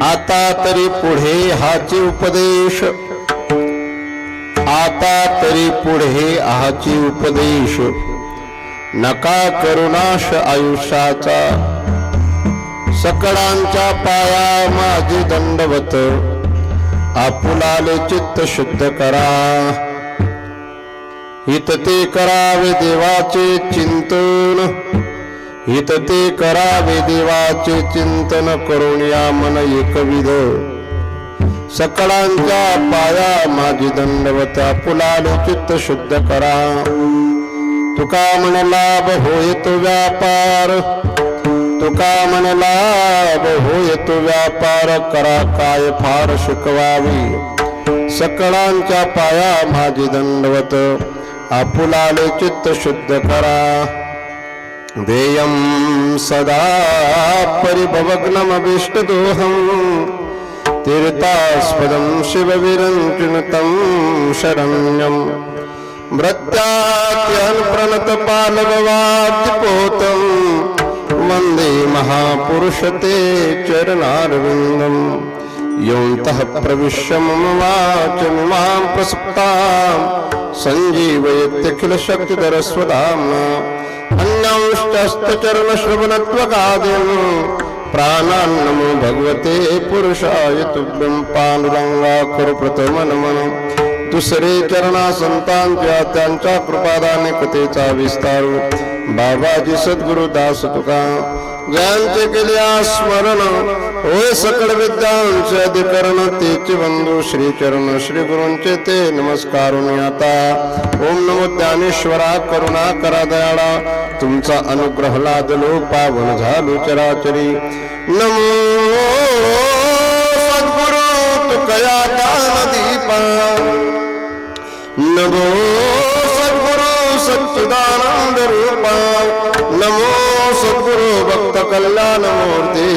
आता तरी पुढे हाची उपदेश, आता तरी पुढे हाची उपदेश, नका करुणाश आयुष्याचा, सकळांच्या पाया माझी दंडवत, आपुलाले चित्त शुद्ध करा, हित ते करावे देवाचे चिंतन, हित ते करावे देवाचे चिंतन, करून या मन एकविध, सकळांच्या पाया माझी दंडवत, आपुलाले चित्त शुद्ध करा, तुका मन लाभ होय तो व्यापार, तुका मन लाभ होय तो व्यापार, करा काय फार शिकवावी, सकळांच्या पाया माझी दंडवत, आपुलाले चित्त शुद्ध करा, देयं सदा परिभवग्नमभीष्टदोहं, तीर्थास्पदं शिवविरञ्चिनुतं शरण्यं, भृत्याख्यं प्रणतपालगवाद्यपोतं, वन्दे महापुरुष ते चरणारविन्दं, योऽन्तः प्रविश्य मम वाचमिमां प्रसुप्तां, सञ्जीवयत्यखिल शक्तिधरस्वधाम्ना, अन्यांश्चस्तचरणश्रवणत्वगादिन्, प्राणान्नमो भगवते पुरुषाय तुभ्यं, पांडुरंगा प्रथमनमन, दुसरे चरणा संतांच्या त्यांच्या कृपादाने कथेचा विस्तार, बाबाजी सद्गुरु दास तुका, ज्यांचे केले स्मरण, होय सकळ विद्यांचे अधिकरण, तेचे बंधू श्री चरण श्री गुरूंचे ते नमस्कारून आता, ओम नमो ज्ञानेश्वरा करुणा करा दयाळा, तुमचा अनुग्रह लादलो पावन झालो चराचरी, नमो सद्गुरु तुकया दान दीपा, नमो सद्गुरु सच्चिदानंद रूपा, नमो सद्गुरु भक्त कल्याण मूर्ती,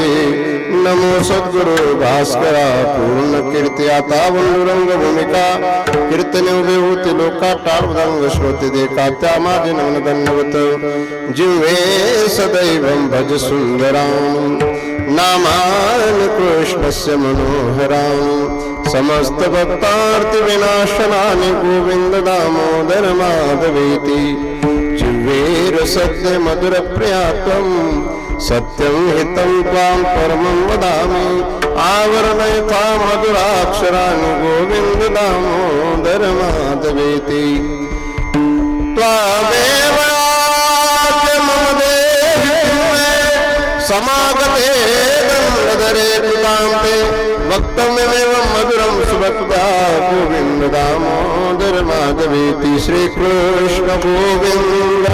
नमो सद्गुरु भास्करा पूर्ण कीर्ती, आता वंदुरंग भूमिका कीर्तने उभे होते लोका, टाळमृदंग श्रोते देखा त्या माझे नमन दंडवत, जिवे सदैवं भज सुंदरां, नामानि कृष्णस्य मनोहरां, समस्त भक्तार्थ विनाशनानि, गोविंद दामोदर माधवेति, जिह्वे सत्य मधुर प्रियात्वं, सत्यं हितं त्वां परमं वदामि, आवरणयथा मधुराक्षराणि, गोविंद दामोदर माधवेति, त्वामेव मम देहि समागते दण्डधरे कृतान्ते, वक्तव्यमेव मधुरं सुभक्त्या, गोविंद दामोदर माधवेति, श्री कृष्ण गोविंद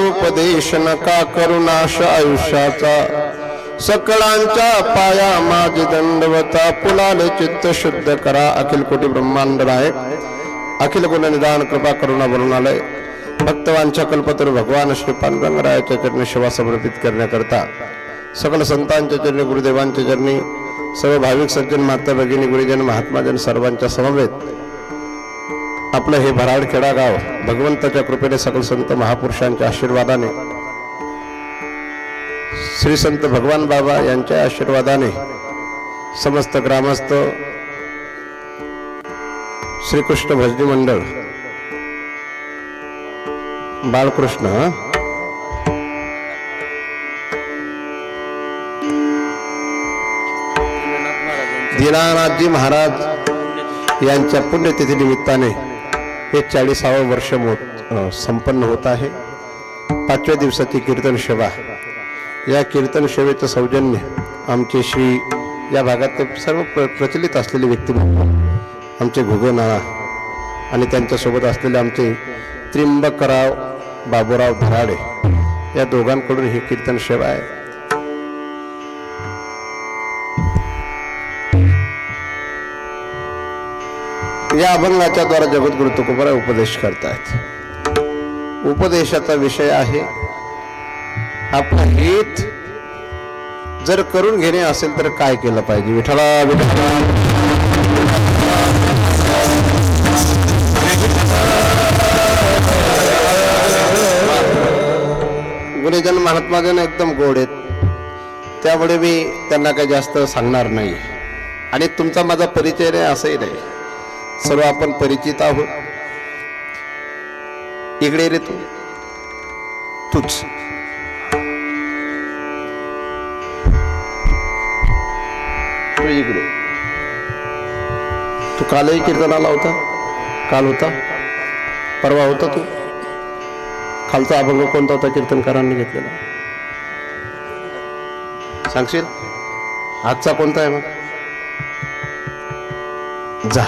उपदेश, नका करुणाश आयुष्याचा, सकळांच्या पाया माझी दंडवता, पुलाले चित्त शुद्ध करा, अखिल कोटी ब्रह्मांड नायक, अखिल गुण निदान कृपा करुणा बनवणालय, भक्तवांच्या कल्पतरू भगवान श्री पांडुरंगरायाच्या चरणी सेवा समर्पित करण्याकरता, सकल संतांच्या चरणी, गुरुदेवांच्या चरणी, सर्व भाविक सज्जन माता भगिनी गुरुजन महात्माजन सर्वांच्या समवेत आपलं हे भराडखेडा गाव भगवंताच्या कृपेने, सकल संत महापुरुषांच्या आशीर्वादाने, श्री संत भगवान बाबा यांच्या आशीर्वादाने, समस्त ग्रामस्थ, श्रीकृष्ण भजनी मंडळ, बाळकृष्ण दीनानाथजी महाराज यांच्या पुण्यतिथी निमित्ताने हे 40वे वर्ष संपन्न होत आहे। 5व्या दिवसाची कीर्तन सेवा, या कीर्तन सेवेचं सौजन्य आमचे श्री या भागात सर्व प्रचलित असलेले व्यक्तिमत्व आमचे घुगोनाळा आणि त्यांच्यासोबत असलेले आमचे त्रिंबकराव बाबूराव भराडे या दोघांकडून ही कीर्तन सेवा आहे. या अभंगाच्या द्वारा जगद्गुरु तुकोबाराय उपदेश करतायत. उपदेशाचा विषय आहे आपलं हित जर करून घेणे असेल तर काय केलं पाहिजे. विठ्ठला विठ्ठला गुरुजन महात्माजन एकदम गोड आहेत, त्यामुळे मी त्यांना काही जास्त सांगणार नाही. आणि तुमचा माझा परिचय नाही असंही नाही, सर्व आपण परिचित आहोत. इकडे रे तूच तू इकडे. तू कालही कीर्तनाला होता, काल होता, परवा होता. तू खालचा अभंग कोणता होता कीर्तनकारांनी घेतलेला सांगशील? आजचा कोणता आहे मग? जा.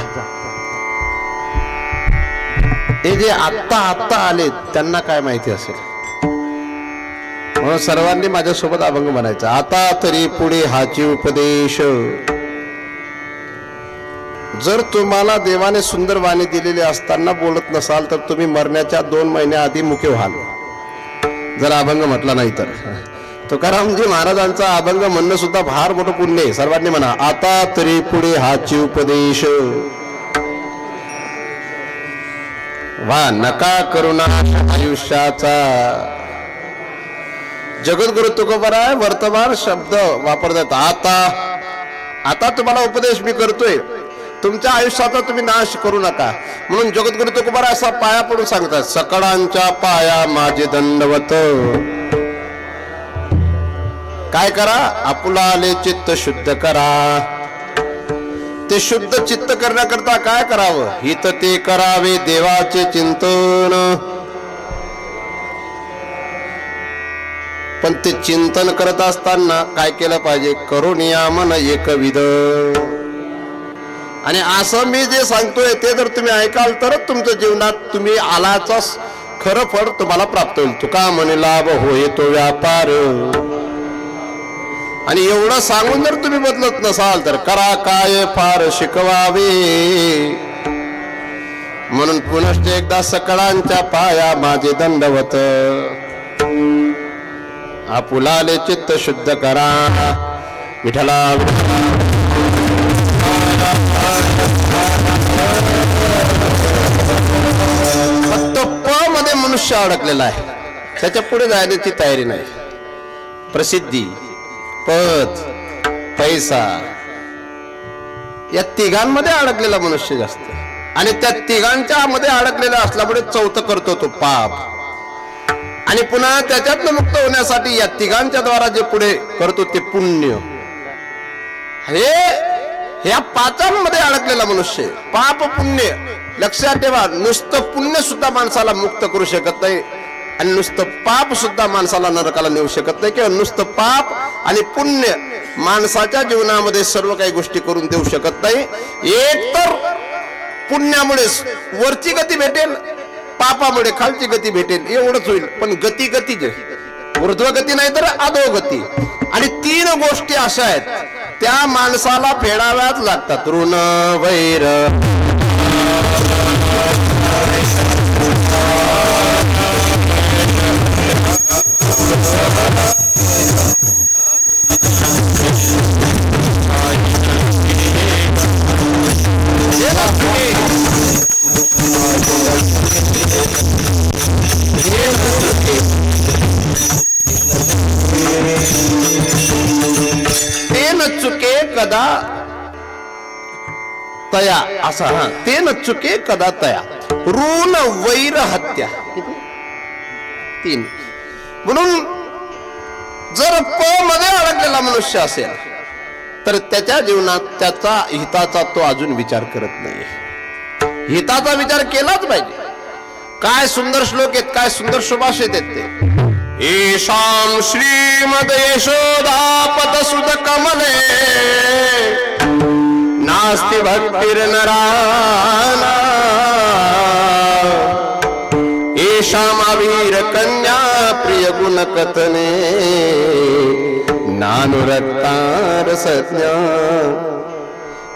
हे जे आत्ता आले त्यांना काय माहिती असेल, म्हणून सर्वांनी माझ्यासोबत अभंग म्हणायचा. आता तरी पुढे हाची उपदेश. जर तुम्हाला देवाने सुंदर वाणी दिलेली असताना बोलत नसाल तर तुम्ही मरण्याच्या 2 महिन्याआधी मुके व्हाल, जर अभंग म्हटला नाही तर. तुकारामजी महाराजांचा अभंग म्हणणं सुद्धा फार मोठं पुण्य आहे. सर्वांनी म्हणा, आता तरी पुढे हाची उपदेश. वा नका करुणा आयुष्याचा. जगद्गुरु तुकोबाराय वर्तमान शब्द वापरतात. आता तुम्हाला उपदेश मी करतोय, तुमच्या आयुष्याचा तुम्ही नाश करू नका. म्हणून जगद्गुरु तुकोबाराय असा पाया पडून सांगतात, सकळांच्या पाया माझे दंडवत. काय करा? आपुलाले चित्त शुद्ध करा. ते शुद्ध चित्त करण्याकरता काय करावं? हित ते करावे देवाचे चिंतन. पण ते चिंतन करत असताना काय केलं पाहिजे? करुणिया मन एकविध. आणि असं मी जे सांगतोय ते जर तुम्ही ऐकाल तरच तुमच्या जीवनात तुम्ही आलाचा खरं फळ तुम्हाला प्राप्त होईल. तुका म्हणे लाभ होय तो व्यापार. आणि एवढं सांगून जर तुम्ही बदलत नसाल तर करा काय फार शिकवावे. म्हणून पुनश्च एकदा सकळांच्या पाया माझे दंडवत. आपुलाले चित्त शुद्ध करा. विठ्ठला फक्त प मध्ये मनुष्य अडकलेला आहे, त्याच्या पुढे जाण्याची तयारी नाही. प्रसिद्धी, पद, पैसा या तिघांमध्ये अडकलेला मनुष्य जास्त. आणि त्या तिघांच्या मध्ये अडकलेला असल्यामुळे चौथं करतो तो पाप. आणि पुन्हा त्याच्यातनं मुक्त होण्यासाठी या तिघांच्या द्वारा जे पुढे करतो ते पुण्य. हे ह्या पाचांमध्ये अडकलेला मनुष्य. पाप पुण्य लक्षात ठेवा. नुसतं पुण्य सुद्धा माणसाला मुक्त करू शकत नाही, आणि नुसतं पाप सुद्धा माणसाला नरकाला नेऊ शकत नाही. किंवा नुसतं पाप आणि पुण्य माणसाच्या जीवनामध्ये सर्व काही गोष्टी करून देऊ शकत नाही. एक तर पुण्यामुळे वरची गती भेटेल, पापामुळे खालची गती भेटेल, एवढंच होईल. पण गती ऊर्ध्वगती नाही तर अधोगती. आणि 3 गोष्टी अशा आहेत त्या माणसाला फेडाव्याच लागतात. ऋण वैर चुके कदा तया. असा ते न चुके कदा तया. ऋण वैर हत्या 3. म्हणून जर प मध्ये अडकलेला मनुष्य असेल तर त्याच्या जीवनात त्याचा हिताचा तो अजून विचार करत नाही. हिताचा विचार केलाच पाहिजे. काय सुंदर श्लोक आहेत, काय सुंदर सुभाषित आहेत ते. येषां श्रीमद यशोदापत सुत कमले नास्ति भक्तिर्नराणां येषामवीर कन्या प्रिय गुण कथने नानुरक्ता रसज्ञा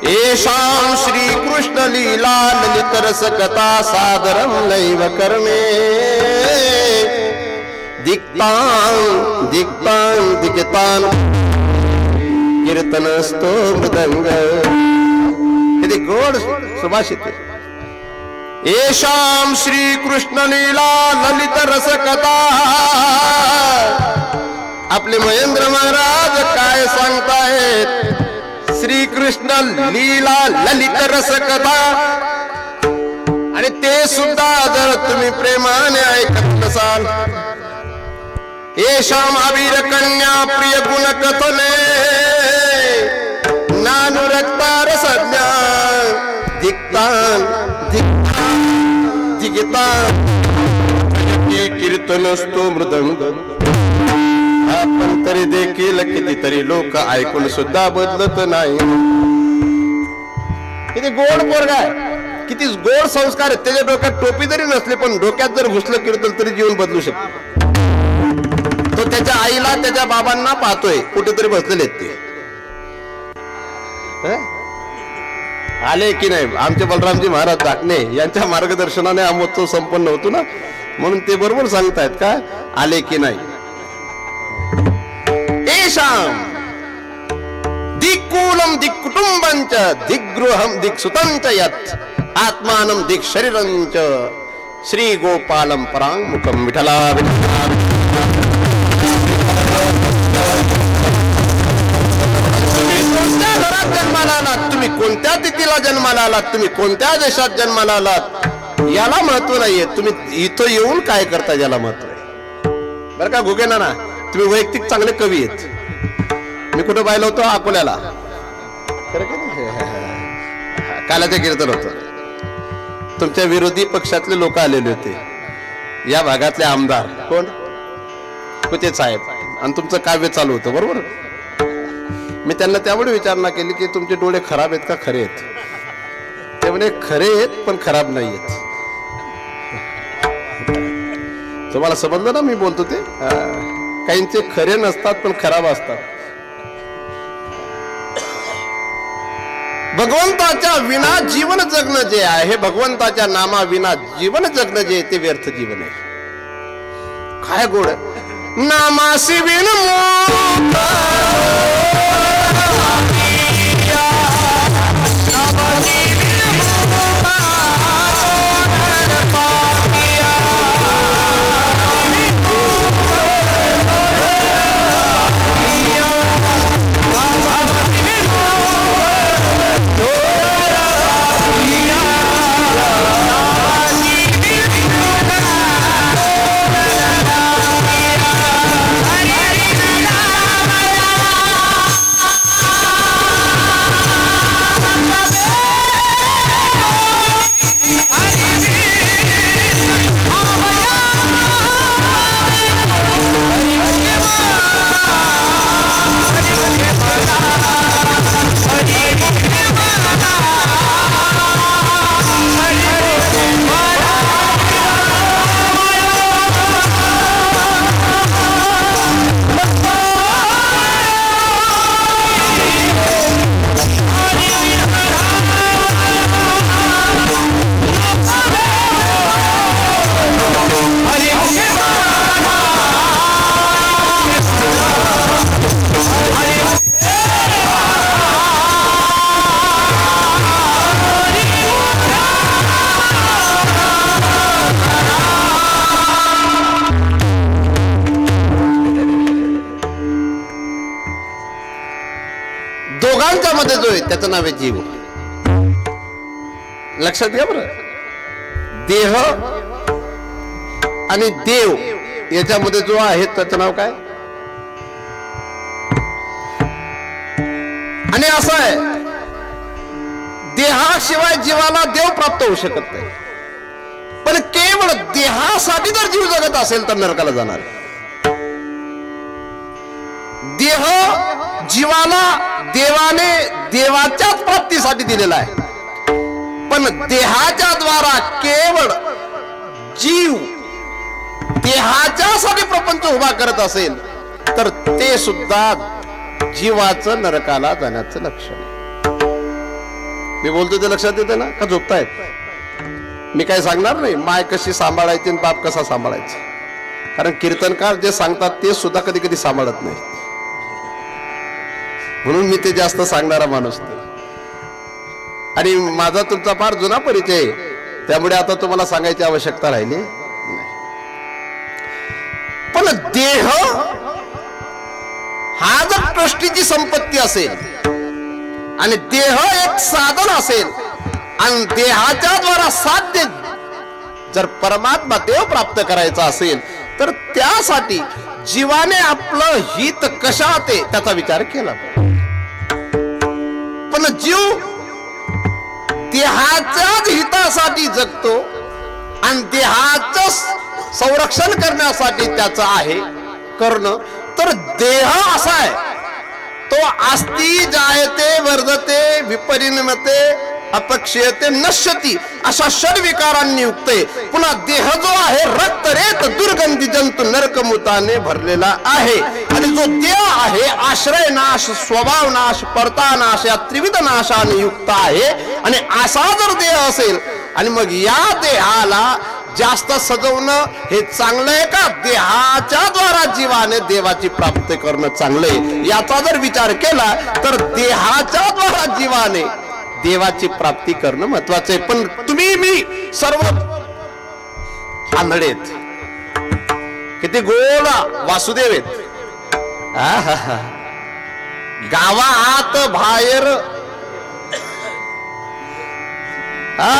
येषां श्री कृष्ण लीला ललित रस कथा सादरं नैव कर्मे दिक्तां दिक्तां दिक्तां कीर्तनस्तो मृदंग। किती गोड सुभाषित। येषां श्री कृष्ण लीला ललित रस कथा। आपले महेंद्र महाराज काय सांगतायत? श्री कृष्ण लीला ललित रस कथा आणि ते सुद्धा जर तुम्ही प्रेमाने ऐकत नसाल, येषां अवीर कन्या प्रिय गुण कथने नानुरक्ता रसज्ञा दिक्तान दिक्तान कीर्तनस्तो मृदंग। आपण तरी देखील कितीतरी लोक ऐकून सुद्धा बदलत नाही। किती गोड पोरगा आहे, किती गोड संस्कार आहेत त्याच्या डोक्यात। टोपी जरी नसली पण डोक्यात जर घुसलं कीर्तन तरी जीवन बदलू शकतो। तो त्याच्या आईला त्याच्या बाबांना पाहतोय, कुठेतरी बसलेले आहेत ते। आले की नाही आमचे बलरामजी महाराज दाखणे यांच्या मार्गदर्शनाने आमोत्सव संपन्न होतो ना, म्हणून ते बरोबर सांगतायत का आले की नाही। येषां दिक्कूलं दिक्कुटुंबंच दिग्गृहं दिक्सुतं च यत् आत्मानं दिक्शरीरं च श्री गोपालं पराङ्मुखं विठला तुम्ही कोणत्या तिथीला जन्माला आलात, तुम्ही कोणत्या देशात जन्माला आलात याला महत्व नाहीये, तुम्ही इथं येऊन काय करता याला महत्व आहे। बरं का घुगेना ना, तुम्ही वैयक्तिक चांगले कवी आहेत। मी कुठं पाहिलं होतं अकोल्याला, कालाचे कीर्तन होतं, तुमच्या विरोधी पक्षातले लोक आलेले होते, या भागातले आमदार कोण कुचे साहेब, आणि तुमचं काव्य चालू होतं बरोबर। मी त्यांना त्यामुळे विचारणा केली की तुमचे डोळे खराब आहेत का खरे आहेत? ते म्हणे खरे आहेत पण खराब नाही आहेत। तुम्हाला समजलं ना मी बोलतो ते? काहींचे खरे नसतात पण खराब असतात। भगवंताच्या विना जीवन जगणं जे आहे, भगवंताच्या नामा विना जीवन जगणं जे ते व्यर्थ जीवन आहे। काय गोड नामासी विन मध्ये जो आहे त्याचं नाव आहे जीव। लक्षात घ्या बरं, देह आणि देव याच्यामध्ये जो आहे त्याचं नाव काय? आणि असं आहे देहाशिवाय जीवाला देव प्राप्त होऊ शकत नाही, पण केवळ देहासाठी जर जीव जगत असेल तर नरकाला जाणार। देह जीवाला देवाने देवाच्याच प्राप्तीसाठी दिलेला आहे, पण देहाच्या द्वारा केवळ जीव देहाच्यासाठी प्रपंच उभा करत असेल तर ते सुद्धा जीवाचं नरकाला जाण्याचं लक्षण. मी बोलतो ते लक्षात येते ना का झोपतायत? मी काय सांगणार नाही माय कशी सांभाळायची आणि बाप कसा सांभाळायचा, कारण कीर्तनकार जे सांगतात ते सुद्धा कधी कधी सांभाळत नाही, म्हणून मी ते जास्त सांगणारा माणूस नाही. आणि माझा तुमचा फार जुना परिचय, त्यामुळे आता तुम्हाला सांगायची आवश्यकता राहिली नाही. पण देह हा जर ट्रस्टीची संपत्ती असेल आणि देह एक साधन असेल आणि देहाच्या द्वारा साध्य जर परमात्मा देव प्राप्त करायचा असेल तर त्यासाठी जीवाने आपलं हित कशात आहे त्याचा विचार केला. पण जीव देहाच्याच हितासाठी जगतो आणि देहाचं संरक्षण करण्यासाठी त्याचं आहे करणं. तर देह असा आहे तो अस्ति जायते वर्धते विपरिणमते अपक्षयते नश्यती अशा षड्विकारांनी युक्त आहे. पुन्हा देह जो आहे रक्तरेत दुर्गंधी जंतू नरकमुताने भरलेला आहे. आणि जो देह आहे आश्रय नाश स्वभाव नाश परता नाश या त्रिविध नाशाने युक्त आहे. आणि असा जर देह असेल आणि मग या देहाला जास्त सजवणं हे चांगलं आहे का देहाच्या द्वारा जीवाने देवाची प्राप्ती करणं चांगलं आहे, याचा जर विचार केला तर देहाच्या द्वारा जीवाने देवाची प्राप्ती करणं महत्वाचं आहे. पण तुम्ही मी सर्व आंधळेत, किती गोड वासुदेव आहेत. गावात बाहेर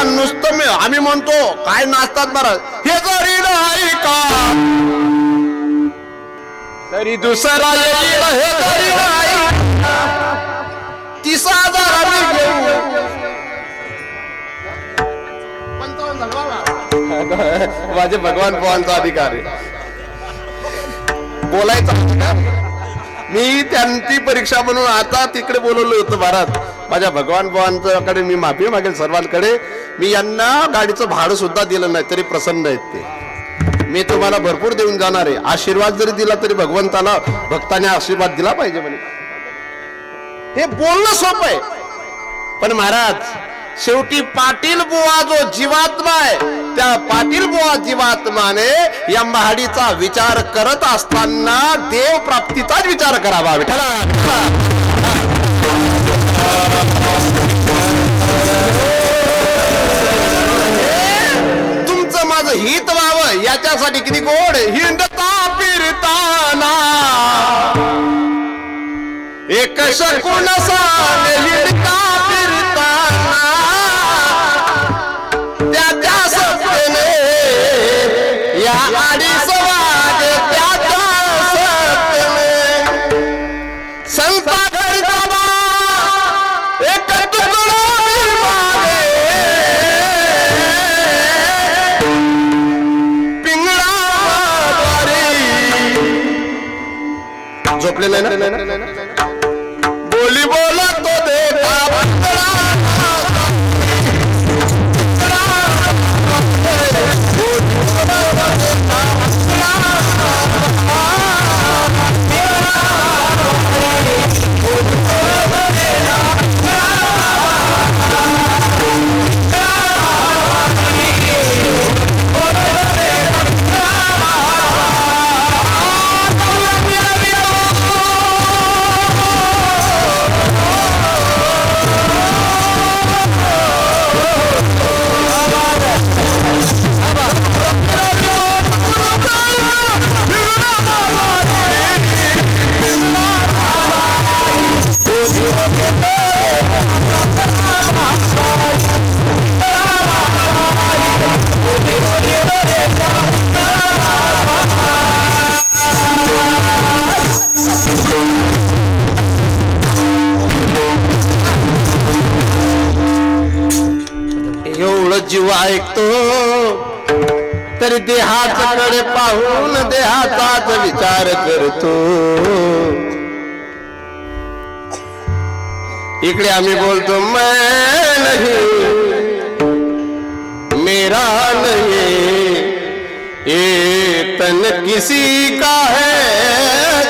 नुसतं आम्ही म्हणतो काय नाचतात बरं, हे जरी नाही का तरी दुसरा येईल, हे जरी नाही तिसरा जर आम्ही घेऊ. माझे भगवान बुवांचा अधिकार आहे बोलायचा. मी त्यांची परीक्षा म्हणून आता तिकडे बोलवलं होतं भारत. माझ्या भगवान बुवांच्याकडे मी माफी मागेल सर्वांकडे. मी यांना गाडीचं भाडं सुद्धा दिलं नाही तरी प्रसन्न आहेत ते. मी तुम्हाला भरपूर देऊन जाणार आहे. आशीर्वाद जरी दिला तरी भगवंताला भक्ताने आशीर्वाद दिला पाहिजे म्हणे. हे बोलणं सोपं आहे, पण महाराज शेवटी पाटील बुवा जो जीवात्मा आहे त्या पाटील बुवा जीवात्माने या महाडीचा विचार करत असताना देव प्राप्तीचाच विचार करावा. विठ्ठला तुमचं माझं हित व्हावं याच्यासाठी किती गोड हिंडता फिरताना एक शकुन साने हिंडता फिरताना त्याच्या सत्तेने या आडीस वागे त्याच्या सत्तेने संता घरचा बा एक तुकडा मागे पिंगळा झोपलेला नाही बोली बोला तो देता जीव ऐकतो तरी देहाकडे पाहून देहाचाच विचार करतो. इकडे आम्ही बोलतो मैं नहीं मेरा नहीं ये तन किसी का है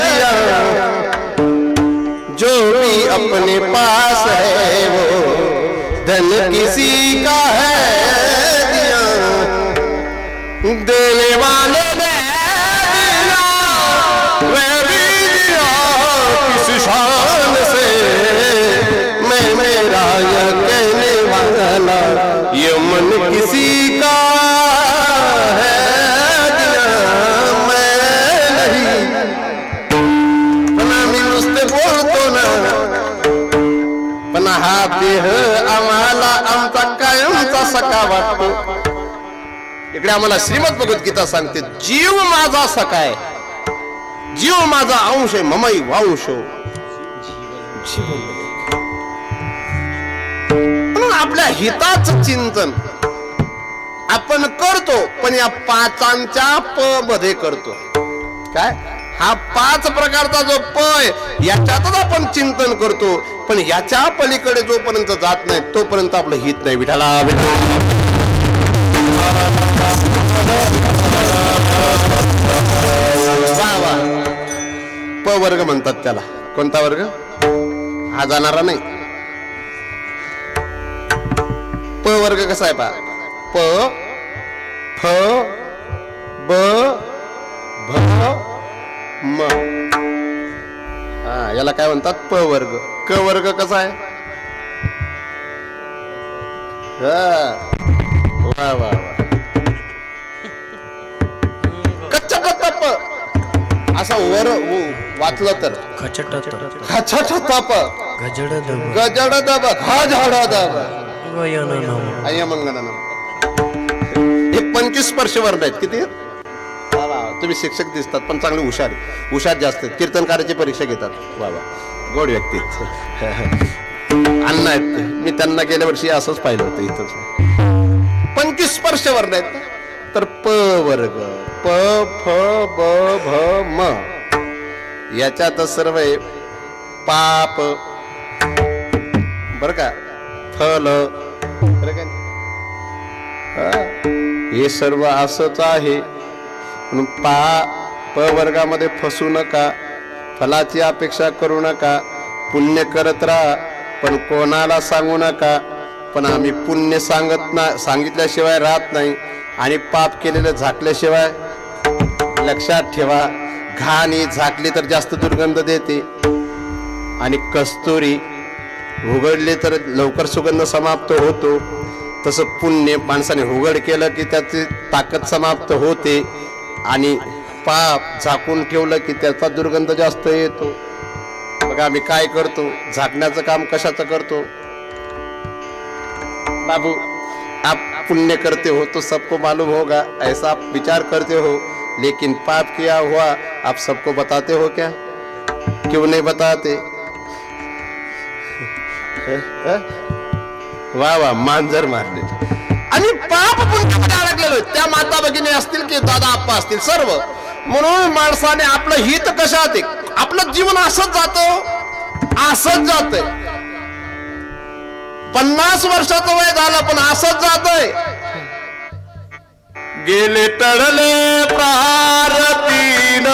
दिया जो भी अपने पास है वो धन किसी का है दिया देने वाले ने दिया मैं भी दिया किस शान से मैं मेरा यह कहने वाला ये मन किसी का है दिया मैं नहीं पण आम्ही नुसते बोलतो ना पण हा देह आम्हाला आमचा कायमचा सखा वाटतो इकडे आम्हाला श्रीमद भगवद्गीता सांगते जीव माझा सखा आहे जीव माझा अंश आहे ममई वांश म्हणून आपल्या हिताचं चिंतन आपण करतो पण या पाचांच्या प मध्ये करतो काय हा 5 प्रकारचा जो प आहे याच्यातच आपण चिंतन करतो पण याच्या पलीकडे जोपर्यंत जात नाही तोपर्यंत आपलं हित नाही विठाला प वर्ग म्हणतात त्याला कोणता वर्ग हा जाणारा नाही प वर्ग कसा आहे पा प फ ब भ म याला काय म्हणतात प वर्ग क वर्ग कसा आहे वा वा कच्चा कच्चा प असा वर वाचलं तर गजड दब घाझाड दब हे 25 स्पर्श वर्ण आहेत किती तुम्ही शिक्षक दिसतात पण चांगले हुशार जास्त आहेत कीर्तनकाराची परीक्षा घेतात बाबा गोड व्यक्ती अण्णा आहेत मी त्यांना गेल्या वर्षी असंच पाहिलं होतं इथंच 25 स्पर्श वर्ण आहेत तर प वर्ग प फ ब भ म याच्यात सर्व आहे पाप बर का फल बर का हे सर्व असंच आहे म्हणून प वर्गामध्ये फसू नका फलाची अपेक्षा करू नका पुण्य करत राहा पण कोणाला सांगू नका पण आम्ही पुण्य सांगितल्याशिवाय राहत नाही आणि पाप केलेलं झाकल्याशिवाय लक्षात ठेवा घाणी झाकली तर जास्त दुर्गंध देते आणि कस्तुरी उघडली तर लवकर सुगंध समाप्त होतो तसं पुण्य माणसाने उघड केलं की त्याची ताकद समाप्त होते आणि पाप झाकून ठेवलं की त्याचा दुर्गंध जास्त येतो बघा आम्ही काय करतो झाकण्याचं काम कशाचं करतो बाबू आप पुण्य करते हो तो सबको मालूम होगा ऐसा आप विचार करते हो लेकिन पाप किया हुआ आप सबको बताते हो क्या क्यों नहीं बताते वाह वाह मांजर मारले आणि पाप पुण्यामध्ये अडकलेलो त्या माता भगिनी असतील की दादा आप्पा असतील सर्व म्हणून माणसाने आपलं हित कशात आहे आपलं जीवन असंच जातंय 50 वर्षाचं वय झालं पण असंच जातंय गेले टळले प्रारतीन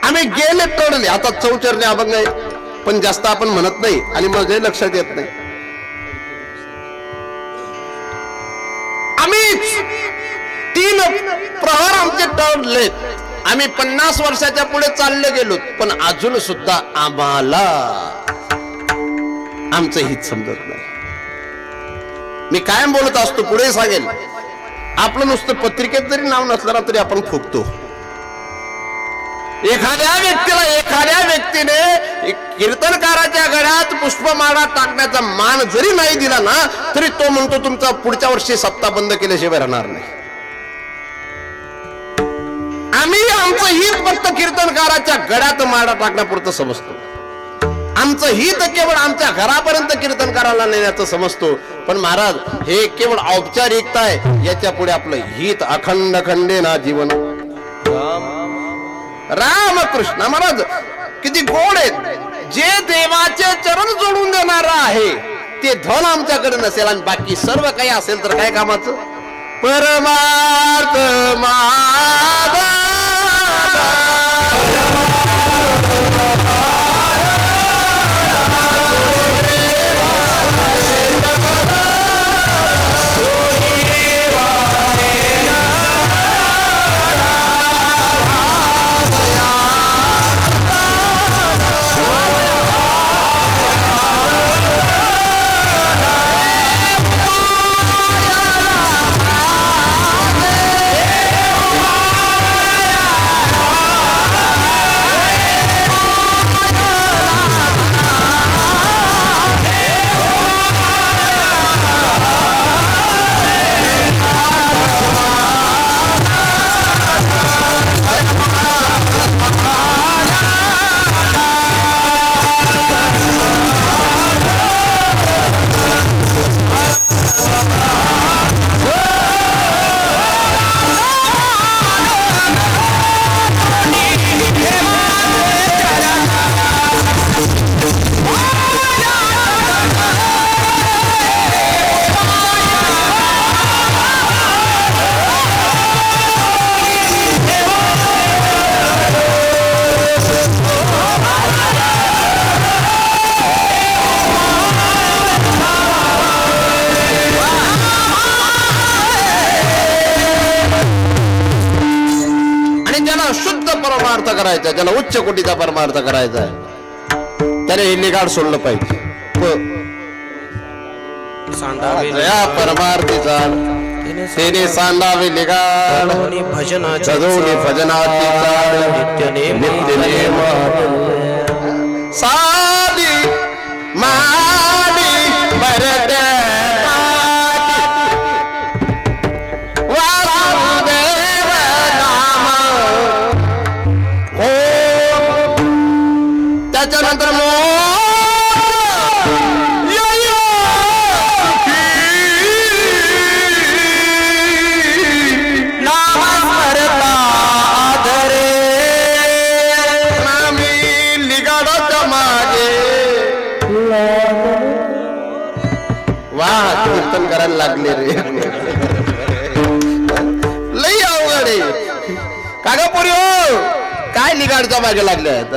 आम्ही गेले टळले आता चौचरणे अभंग आहे पण जास्त आपण म्हणत नाही आणि माझे लक्षात येत नाही आम्ही 3 प्रहर आमचे टळले आम्ही 50 वर्षाच्या पुढे चालले गेलो पण अजून सुद्धा आम्हाला आमचं हित समजत नाही मी कायम बोलत असतो पुढे सांगेल आपलं नुसतं पत्रिकेत जरी नाव नसलं ना तरी आपण फुकतो एखाद्या व्यक्तीने कीर्तनकाराच्या गळ्यात पुष्पमाळा टाकण्याचा मान जरी नाही दिला ना तरी तो म्हणतो तुमचा पुढच्या वर्षी सप्ताह बंद केल्याशिवाय राहणार नाही आम्ही आमचं हित फक्त कीर्तन कीर्तनकाराच्या गळ्यात माडा टाकण्यापुरतं समजतो. आमचं हित केवळ आमच्या घरापर्यंत कीर्तनकाराला नेण्याचं समजतो. पण महाराज हे केवळ औपचारिकता आहे. याच्या पुढे आपलं हित अखंड खंडे ना जीवन. रामकृष्ण महाराज किती गोड आहेत. जे देवाचे चरण जोडून देणार आहे ते धन आमच्याकडे नसेल आणि बाकी सर्व काही असेल तर काय कामाचं. परमार्थ माझा करायचा, ज्याला उच्च कोटीचा परमार्थ करायचा आहे त्याने हे निगाड सोडलं पाहिजे. परमार्थीचा तेने सांडावे निगाड सजवणे भजनाची नित्य नेम साधी माडी भरते त्याच्यानंतर लिगाडाच्या मागे वा कीर्तन करायला लागले रे. लई अवघड आहे कागा पोरी हो. काय लिगाडच्या मागे लागले आहेत.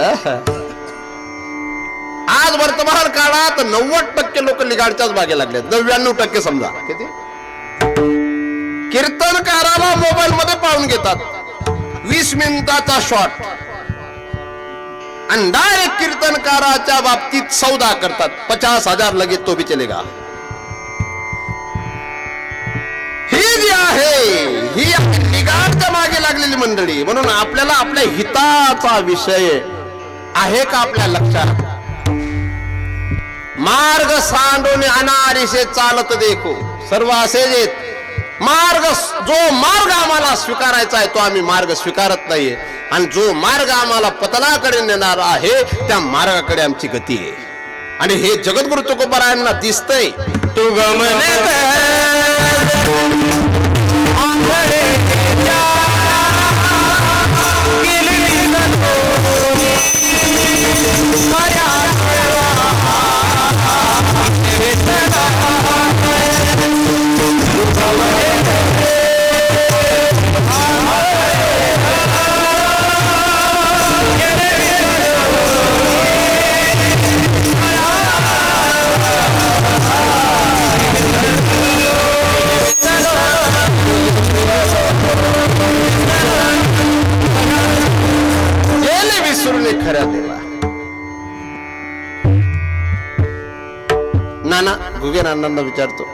आज वर्तमान काळात 90% लोक लिगाडच्याच मागे लागले. 99% समजा किती कीर्तनकाराला मोबाईल मध्ये पाहून घेतात. 20 मिनिटाचा शॉट आणि डायरेक्ट कीर्तनकाराच्या बाबतीत सौदा करतात. 50,000 लगेच तो भी चलेगा. ही जी आहे ही लिगाडच्या मागे लागलेली मंडळी. म्हणून आपल्याला आपल्या हिताचा विषय आहे का आपल्या लक्षात. मार्ग सांडून अनारिसे चालत देखो सर्व असेच मार्ग. जो मार्ग आम्हाला स्वीकारायचा आहे तो आम्ही मार्ग स्वीकारत नाहीये आणि जो मार्ग आम्हाला पतनाकडे नेणार आहे त्या मार्गाकडे आमची गती आहे. आणि हे जगद्गुरु तुकोबारायांना दिसतंय. तू गमने खऱ्या देवा. नाना घुगे नानांना विचारतो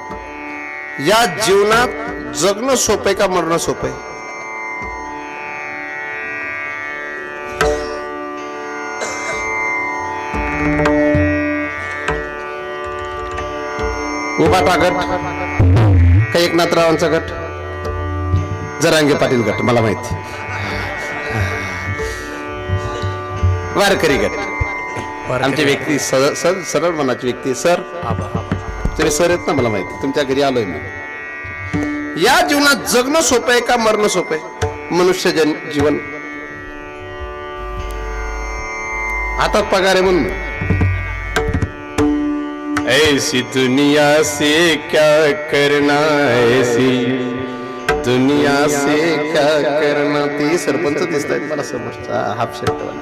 या जीवनात जगणं सोपं का मरणं सोपं आहे. उभाटा गट का एकनाथरावांचा गट जरांगे पाटील गट मला माहिती. वारकरी गट आमची व्यक्ती सरळ मनाची व्यक्ती. सर तुम्ही सर आहेत ना, मला माहिती, तुमच्या घरी आलोय मी. या जीवनात जगणं सोपं आहे का मरणं सोपं आहे? मनुष्य जीवन हातात पगार आहे म्हणून. ऐसी दुनिया से क्या करना, ऐसी दुनिया से क्या करना. ते सरपंच दिसत आहेत मला समोर, हाफ शर्ट वाला.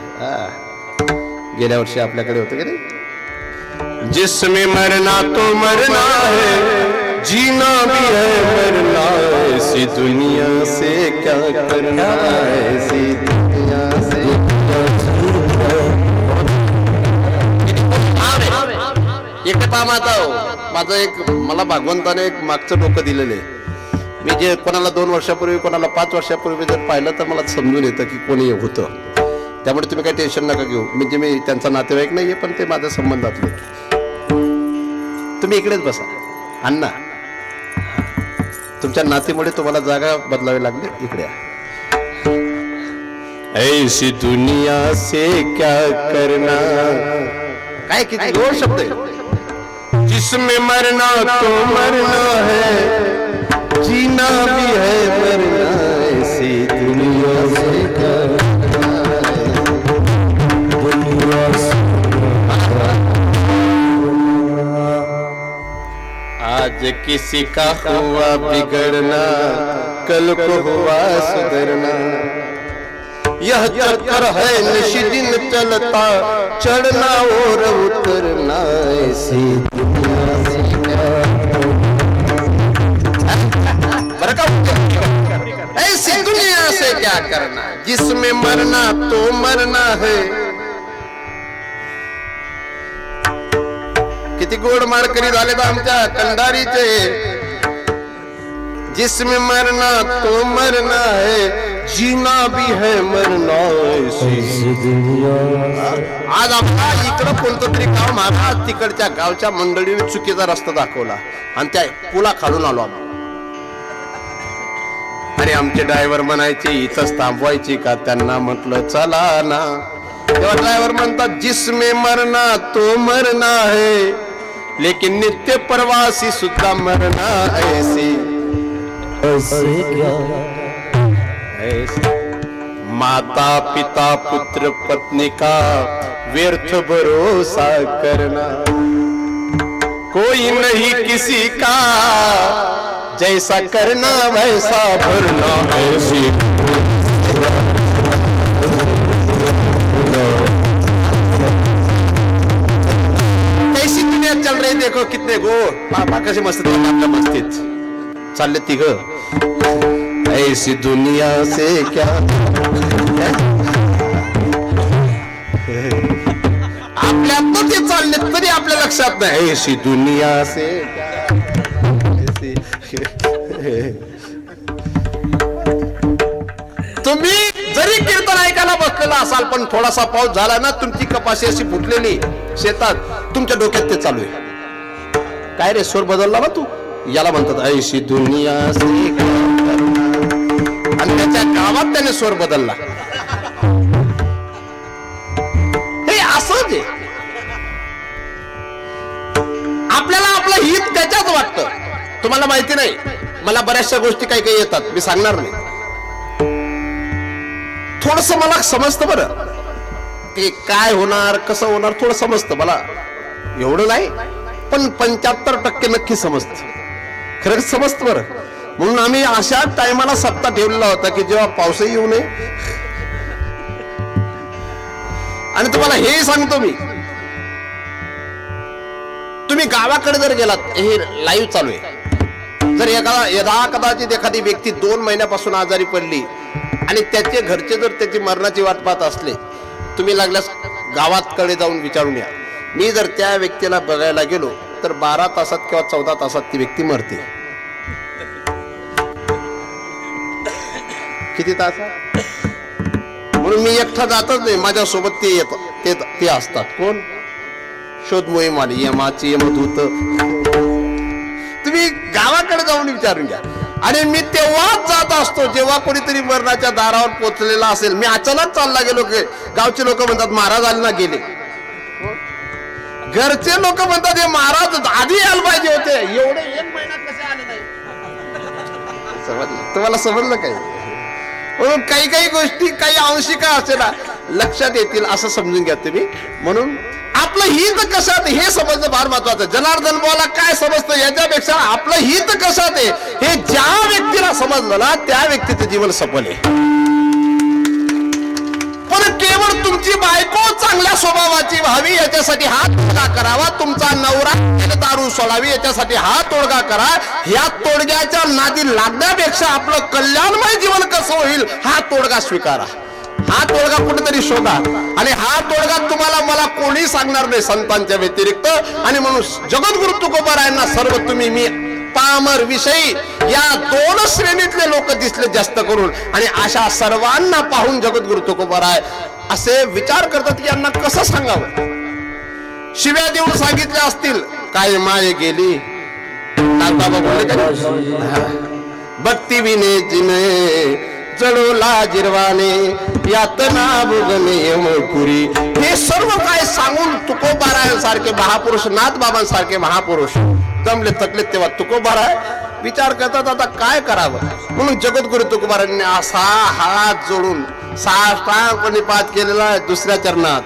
गेल्या वर्षी आपल्याकडे होतं की नाही? जिसमें मरना तो मरना है, जीना भी है मरना, ऐसी दुनिया से क्या करना, ऐसी दुनिया से. एकटा माझं एक मला भगवंताने एक मागचं डोकं दिलेलं आहे. मी जे कोणाला 2 वर्षापूर्वी कोणाला 5 वर्षापूर्वी जर पाहिलं तर मला समजून येतं की कोणी होतं. त्यामुळे तुम्ही काही टेन्शन नका घेऊ. म्हणजे मी त्यांचा नातेवाईक नाहीये, पण ते माझ्या संबंधातले. तुम्ही इकडेच बसा अण्णा, तुमच्या नातीमुळे तुम्हाला जागा बदलावी लागली. इकडे ऐसी दुनिया से क्या करना. काय किती गोड शब्द आहे. जिसमें मरना तो मरना है, जीना भी है मरना, ऐसी दुनिया से क्या आज किसी का हुआ बिगड़ना, कल को हुआ सुधरना. यह चक्कर है निशिदिन चलता, चढ़ना और उतरना, ऐसी दुनिया से ऐसी दुनिया से क्या करना, जिसमें मरना तो मरना है. किती गोड माळकरी झाले तर आमच्या कंधारीचे. जिसमें मरना तो मरना है, जीना भी है मरना, ऐसी दुनिया. आज आपला इकडं कोणतं तरी गाव महाराज तिकडच्या गावच्या मंडळीने चुकीचा रस्ता दाखवला आणि त्या पुला खालून आलो आम्ही. आणि आमचे ड्रायव्हर म्हणायचे इथंच थांबवायची का? त्यांना म्हटलं चला ना. तेव्हा ड्रायव्हर म्हणतात जिसमें मरना तो मरना है, लेकिन नित्य प्रवासी सुद्धा मरना, ऐसी ऐसे क्या ऐसे. माता पिता पुत्र पत्नी का व्यर्थ भरोसा करना, कोई नहीं किसी का, जैसा करना वैसा भरना, ऐसी. कैसी दुनिया चल रही देखो, कितने गो बाबा कसे मस्त आपल्या मस्तीत चालले तिघ. ऐसी दुनिया से क्या आपल्या तो ते चालले तरी आपल्या लक्षात नाही. ऐसी दुनिया से तुम्ही जरी कीर्तन ऐकायला बसलेला असाल पण थोडासा पाऊस झाला ना, तुमची कपाशी अशी फुटलेली शेतात, तुमच्या डोक्यात ते चालू आहे. काय रे स्वर बदलला ना तू, याला म्हणतात ऐशी दुनिया से. आणि त्याच्या गावात त्याने स्वर बदलला. हे असंच आहे. आपल्याला आपलं हित त्याच्यात वाटतं. तुम्हाला माहिती नाही, मला बऱ्याचशा गोष्टी काही काही येतात, मी सांगणार नाही. थोडस मला समजतं बरं की काय होणार कसं होणार, थोडं समजतं मला, एवढं नाही पण 75% नक्की समजतं. खरंच समजतं बरं. म्हणून आम्ही अशा टायमाला सप्ताह ठेवलेला होता की जेव्हा पावसही येऊ नये. आणि तुम्हाला हे सांगतो मी, तुम्ही गावाकडे जर गेलात, हे लाईव्ह चालू आहे, जर यदा कदाचित एखादी व्यक्ती 2 महिन्यापासून आजारी पडली आणि त्याचे घरचे जर त्याची मरणाची वाट पाहत असले, तुम्ही लागल्यास गावात कडे जाऊन विचारून या. मी जर त्या व्यक्तीला बघायला गेलो तर 12 तासात किंवा 14 तासात ती व्यक्ती मरते. किती तास? म्हणून मी एकटा जातच नाही, माझ्यासोबत ते येतात, ते असतात. कोण? शोध मोहीम आली, यमाची यमदूत. तुम्ही गावाकडे जाऊन विचारून घ्या. आणि मी तेव्हाच जात असतो जेव्हा कोणीतरी मरणाच्या दारावर पोचलेला असेल. मी अचानक चालला गेलो की गावचे लोक म्हणतात महाराजांना गेले. घरचे लोक म्हणतात हे महाराज आधी यायला पाहिजे होते. एवढे 1 महिना कसे आले नाही? तुम्हाला समजलं काय? म्हणून काही काही गोष्टी काही अंशिका असेला लक्षात येतील असं समजून घ्या तुम्ही. म्हणून आपलं हित कशात हे समजणं फार महत्वाचं. जनार्दन बुवाला काय समजतं याच्यापेक्षा आपलं हित कशात आहे हे ज्या व्यक्तीला समजलं ना त्या व्यक्तीचं जीवन सफल आहे. पण केवळ तुमची बायको चांगल्या स्वभावाची व्हावी याच्यासाठी हा तोडगा करावा. तुमचा नवरा दारू सोडावी याच्यासाठी हा तोडगा करा. ह्या तोडग्याच्या नादी लागण्यापेक्षा आपलं कल्याणमय जीवन कसं होईल हा तोडगा स्वीकारा. हा तोडगा कुठेतरी शोधा. आणि हा तोडगा तुम्हाला मला कोणी सांगणार नाही संतांच्या व्यतिरिक्त. आणि म्हणून जगद्गुरु तुकोबारायांना सर्व तुम्ही मी पामर विषयी या 2 श्रेणीतले लोक दिसले जास्त करून. आणि अशा सर्वांना पाहून जगद्गुरु तुकोबाराय असे विचार करतात की यांना कसं सांगावं. शिव्या देऊन सांगितल्या असतील काय माये गेली बाबा बोलले का भक्ती विने जिने जडोला जिरवाने यातना भुगने यमपुरी. हे सर्व काय सांगून तुकोबारायांसारखे महापुरुष नाथ बाबांसारखे महापुरुष जमले थकले तेव्हा तुकोबाराय विचार करतात आता काय करावं. म्हणून जगद्गुरु तुकोबारायांनी असा हात जोडून साष्टांगपणे पाठ केलेला आहे दुसऱ्या चरणात.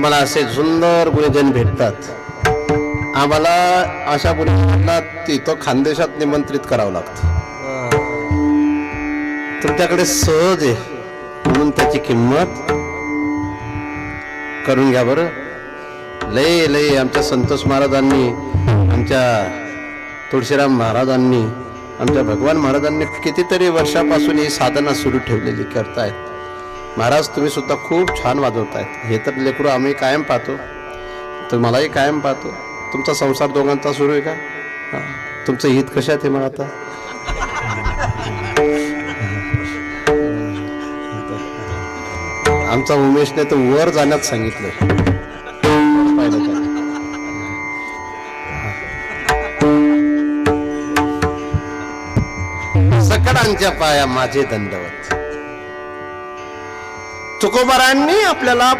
तुम्हाला असे सुंदर गुरुजन भेटतात. आम्हाला अशा गुरुजनांना तिथं खानदेशात निमंत्रित करावं लागतं. तुमच्याकडे सहज आहे म्हणून त्याची किंमत करून घ्या बरं. लय लय आमच्या संतोष महाराजांनी, आमच्या तुळशीराम महाराजांनी, आमच्या भगवान महाराजांनी कितीतरी वर्षापासून ही साधना सुरू ठेवलेली करतायत. महाराज तुम्ही सुद्धा खूप छान वाजवतायत. हे तर लेकरू आम्ही कायम पाहतो, तुम्हालाही कायम पाहतो. तुमचा संसार दोघांचा सुरू आहे का? तुमचं हित कशात आहे मग आता? आमचा उमेशने तर वर जाण्यात सांगितलंय. सकळांच्या पाया माझे दंडवत. तुकोबारांनी आपल्याला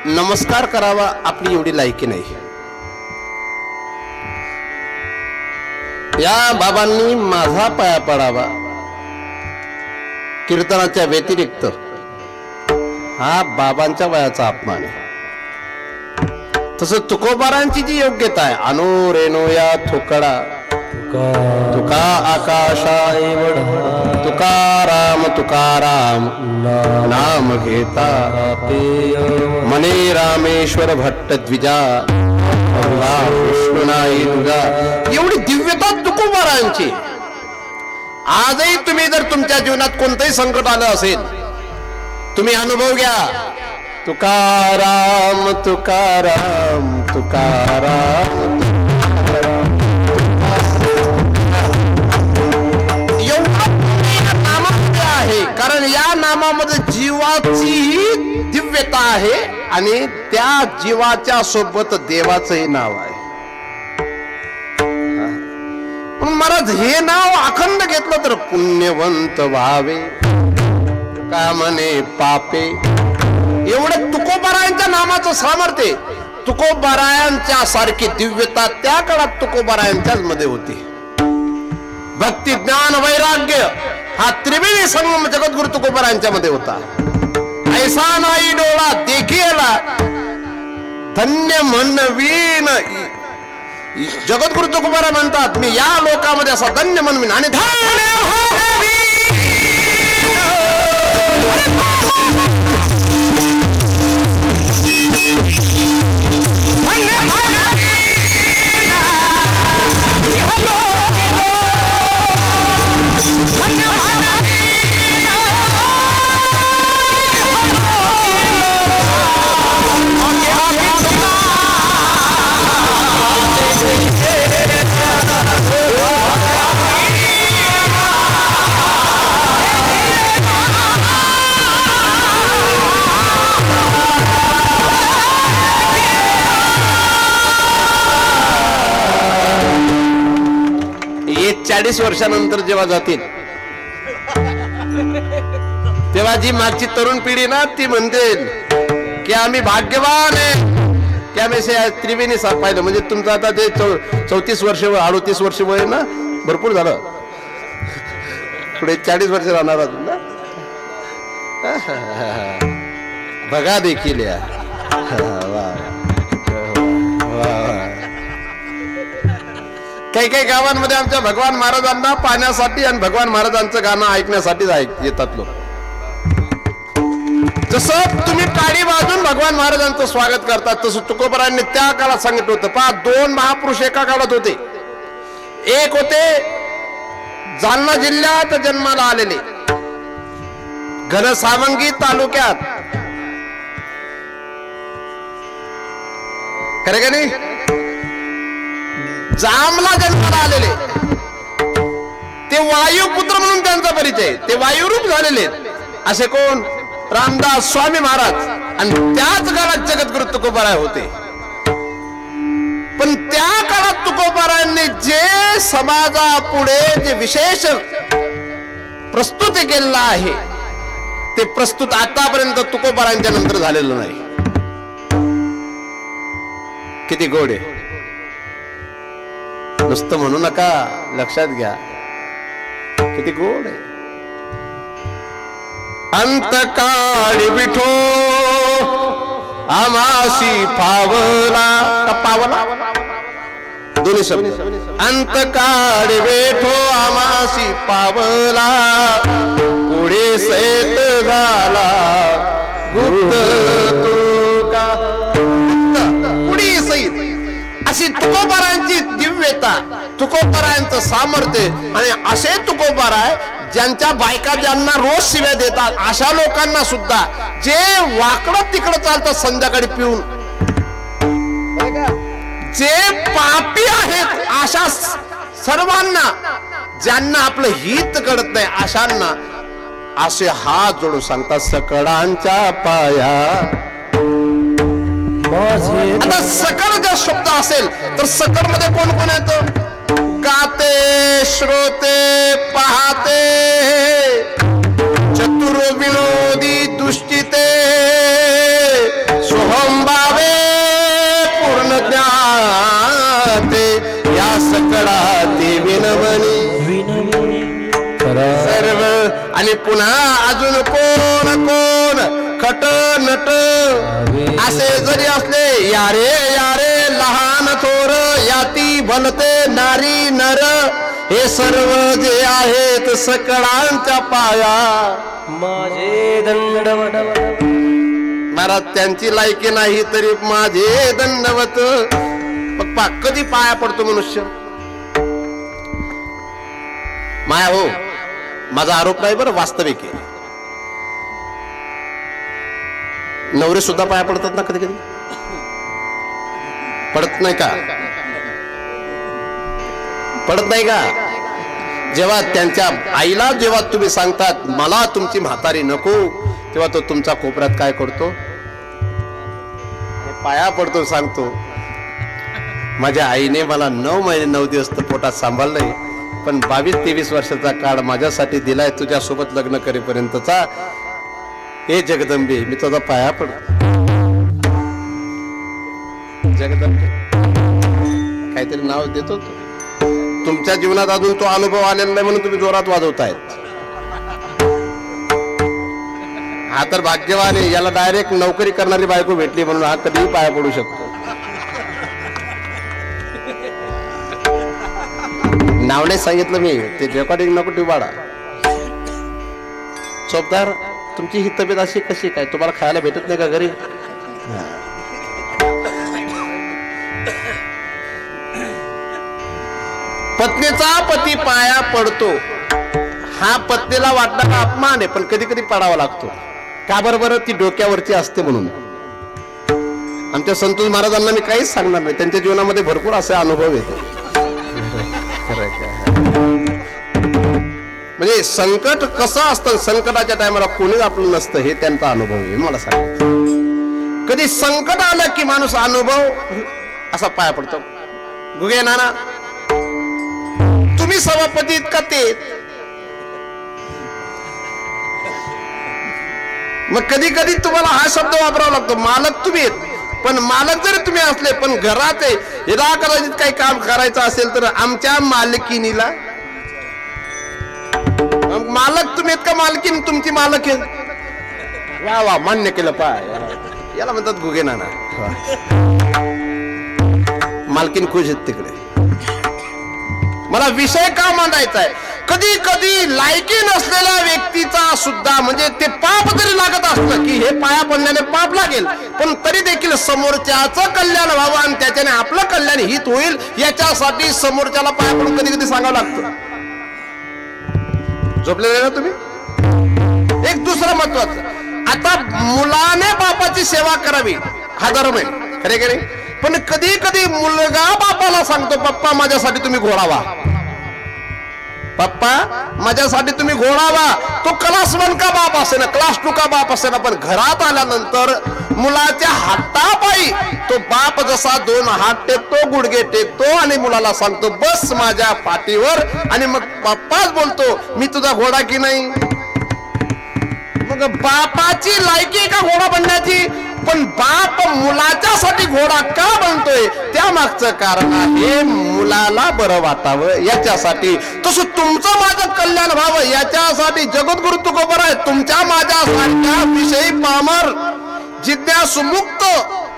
नमस्कार करावा आपली एवढी लायकी नाही. या बाबांनी माझा पाया पडावा कीर्तनाच्या व्यतिरिक्त हा बाबांच्या वयाचा अपमान आहे. तसं तुकोबारांची जी योग्यता आहे, अनो रेनो या थोकडा तुका आकाशा तुकाराम तुकाराम नाम घेता मने रामेश्वर भट्ट द्विजा विष्णू नाही तुझा. एवढी दिव्यता तुकोबारांची. आजही तुम्ही जर तुमच्या जीवनात कोणतंही संकट आलं असेल, तुम्ही अनुभव घ्या. तुकाराम तुकाराम तुकाराम कारण या नामामध्ये जीवाची दिव्यता आहे आणि त्या जीवाच्या सोबत देवाचंही नाव आहे. महाराज हे नाव अखंड घेतलं तर पुण्यवंत व्हावे कामने पापे. एवढं तुकोबारायांच्या नामाचं सामर्थ्य. तुकोबारायांच्या सारखी दिव्यता त्या काळात तुकोबारायांच्याच मध्ये होती. भक्ती ज्ञान वैराग्य हा त्रिवेणी संगम जगद्गुरु तुकोबारायांच्या मध्ये होता. ऐसा नाही डोळा देखीला धन्य म्हणवीन. जगद्गुरु तुकोबारा म्हणतात मी या लोकामध्ये असा धन्य म्हणवीन आणि धन्य ये 40 वर्षानंतर जेव्हा जातील तेव्हा जी मागची तरुण पिढी ना ती म्हणतील की आम्ही भाग्यवान आहे की आम्ही त्रिवेणी साप पाहिलं. म्हणजे तुमचं आता ते 34 वर्ष 38 वर्ष वय ना, भरपूर झालं. पुढे 40 वर्ष राहणार अजून ना. बघा देखील या. काही काही गावांमध्ये आमच्या भगवान महाराजांना पाहण्यासाठी आणि भगवान महाराजांचं गाणं ऐकण्यासाठी येतात लोक. जसं तुम्ही टाळी वाजून भगवान महाराजांचं स्वागत करतात तसं तुकोबारांनी त्या काळात सांगितलं होतं. पहा, 2 महापुरुष एका काळात होते. एक होते जालना जिल्ह्यात जन्माला आलेले, घनसावंगी तालुक्यात, खरे का नाही, जामला जन्माला आलेले. ते वायुपुत्र म्हणून त्यांचा परिचय, ते वायुरूप झालेले. असे कोण? रामदास स्वामी महाराज. आणि त्याच काळात जगद्गुरु तुकोबाराय होते. पण त्या काळात तुकोबारायांनी जे समाजापुढे जे विशेष प्रस्तुत केलेलं आहे ते प्रस्तुत आतापर्यंत तुकोबारायांच्या नंतर झालेलं नाही. किती गोड आहे. नुसतं म्हणू नका, लक्षात घ्या किती गोड आहे. अंतकाळी विठो आमासी पावला का पावला दोन्ही शब्द अंत काळ वेठो आमासी पावला पुढे सैत झाला गुप्त तुका पुढे सैत अशी तुकोबारांची दिव्यता तुकोबारांचं सामर्थ्य आणि असे तुकोबार आहे ज्यांच्या बायका ज्यांना रोज शिव्या देतात अशा लोकांना सुद्धा जे वाकडं तिकडं चालतात संध्याकाळी पिऊन जे पापी आहेत अशा सर्वांना ज्यांना आपलं हित कळत नाही अशांना असे हात जोडून सांगतात सकळांच्या पाया. आता सकळ जर शब्द असेल तर सकळ मध्ये कोण कोण येतं गाते श्रोते पाहते चतुर विनोदी दुष्टिते सोहंभावे पूर्ण ज्ञाते या सकळा ते विनवणी सर्व. आणि पुन्हा अजून कोण कोण खट नट असे जरी असले यारे यारे लहान थोर याती भलते नारी नर हे सर्व जे आहेत सकळांच्या पाया माझे दंडवत. महाराज त्यांची लायकी नाही तरी माझे दंडवत. पप्पा कधी पाया पडतो मनुष्य माया हो माझा आरोप नाही बरं वास्तविक आहे. नवरे सुद्धा पाया पडतात ना कधी कधी पडत नाही का पडत नाही का जेव्हा त्यांच्या आईला जेव्हा तुम्ही सांगतात मला तुमची म्हातारी नको तेव्हा तो तुमचा कोपऱ्यात काय करतो पाया पडतो सांगतो माझ्या आईने मला 9 महिने 9 दिवस पोटात सांभाळलंय पण 22-23 वर्षाचा काळ माझ्यासाठी दिलाय तुझ्या सोबत लग्न करेपर्यंतचा. हे जगदंबे मी तुझा पाया पडतो. जगदंबे काहीतरी नाव देतो तुमच्या जीवनात अजून तो अनुभव आलेला नाही म्हणून तुम्ही जोरात वाजवतायत. हा तर भाग्यवान आहे याला डायरेक्ट नोकरी करणारी बायको भेटली म्हणून हा कधीही पाया पडू शकतो. नाव नाही सांगितलं मी ते रेकॉर्डिंग नको ठेवाडा. चौकदार तुमची ही तब्येत अशी कशी काय तुम्हाला खायला भेटत नाही का घरी. पत्नीचा पती पाया पडतो हा पत्नीला वाटणारा अपमान आहे पण कधी कधी पडावा लागतो का बरोबर ती डोक्यावरची असते म्हणून. आमच्या संतोष महाराजांना मी काहीच सांगणार नाही त्यांच्या जीवनामध्ये भरपूर असे अनुभव येतो. म्हणजे संकट कसं असतं संकटाच्या टायमाला कोणीच आपलं नसतं हे त्यांचा अनुभव आहे मला सांग. कधी संकट आलं की माणूस अनुभव असा पाया पडतो. गुगे नाना तुम्ही सभापती का ते मग कधी कधी तुम्हाला हा शब्द वापरावा लागतो मालक तुम्ही पण मालक जरी तुम्ही असले पण घरात हिरा कदाचित काही काम करायचं असेल तर आमच्या मालकीनीला मालक तुम्ही का मालकीन तुमची मालक आहे. वा वा मान्य केलं पाय याला म्हणतात गुगे नाना. मालकीन खुश आहेत तिकडे. मला विषय का मांडायचा आहे कधी कधी लायकी नसलेल्या व्यक्तीचा सुद्धा म्हणजे ते पाप जरी लागत असलं की हे पाया पडल्याने पाप लागेल पण तरी देखील समोरच्याचं कल्याण व्हावं आणि त्याच्याने आपलं कल्याण हित होईल याच्यासाठी समोरच्याला पाया पडून कधी कधी सांगावं लागतं. झोपलेले ना तुम्ही. एक दुसरं महत्वाचं आता मुलाने बापाची सेवा करावी हा धर्म आहे खरे खरे पण कधी कधी मुलगा बापाला सांगतो पप्पा माझ्यासाठी तुम्ही घोडावा पप्पा माझ्यासाठी तुम्ही घोडावा. तो क्लास 1 का बाप असे ना क्लास 2 का बाप असे ना पण घरात आल्यानंतर मुलाच्या हातापायी तो बाप जसा 2 हात टेकतो गुडघे टेकतो आणि मुलाला सांगतो बस माझ्या पाठीवर आणि मग पप्पाच बोलतो मी तुझा घोडा की नाही. मग बापाची लायकी का घोडा बनण्याची पण बाप मुलाच्यासाठी घोडा का बनतोय त्या मागचं कारण आहे मुलाला बरं वाटावं याच्यासाठी. तसं तुमचं माझं कल्याण व्हावं याच्यासाठी जगद्गुरु तुकोबर आहे तुमच्या माझ्या सारख्या विषयी पामर जिज्ञासु मुक्त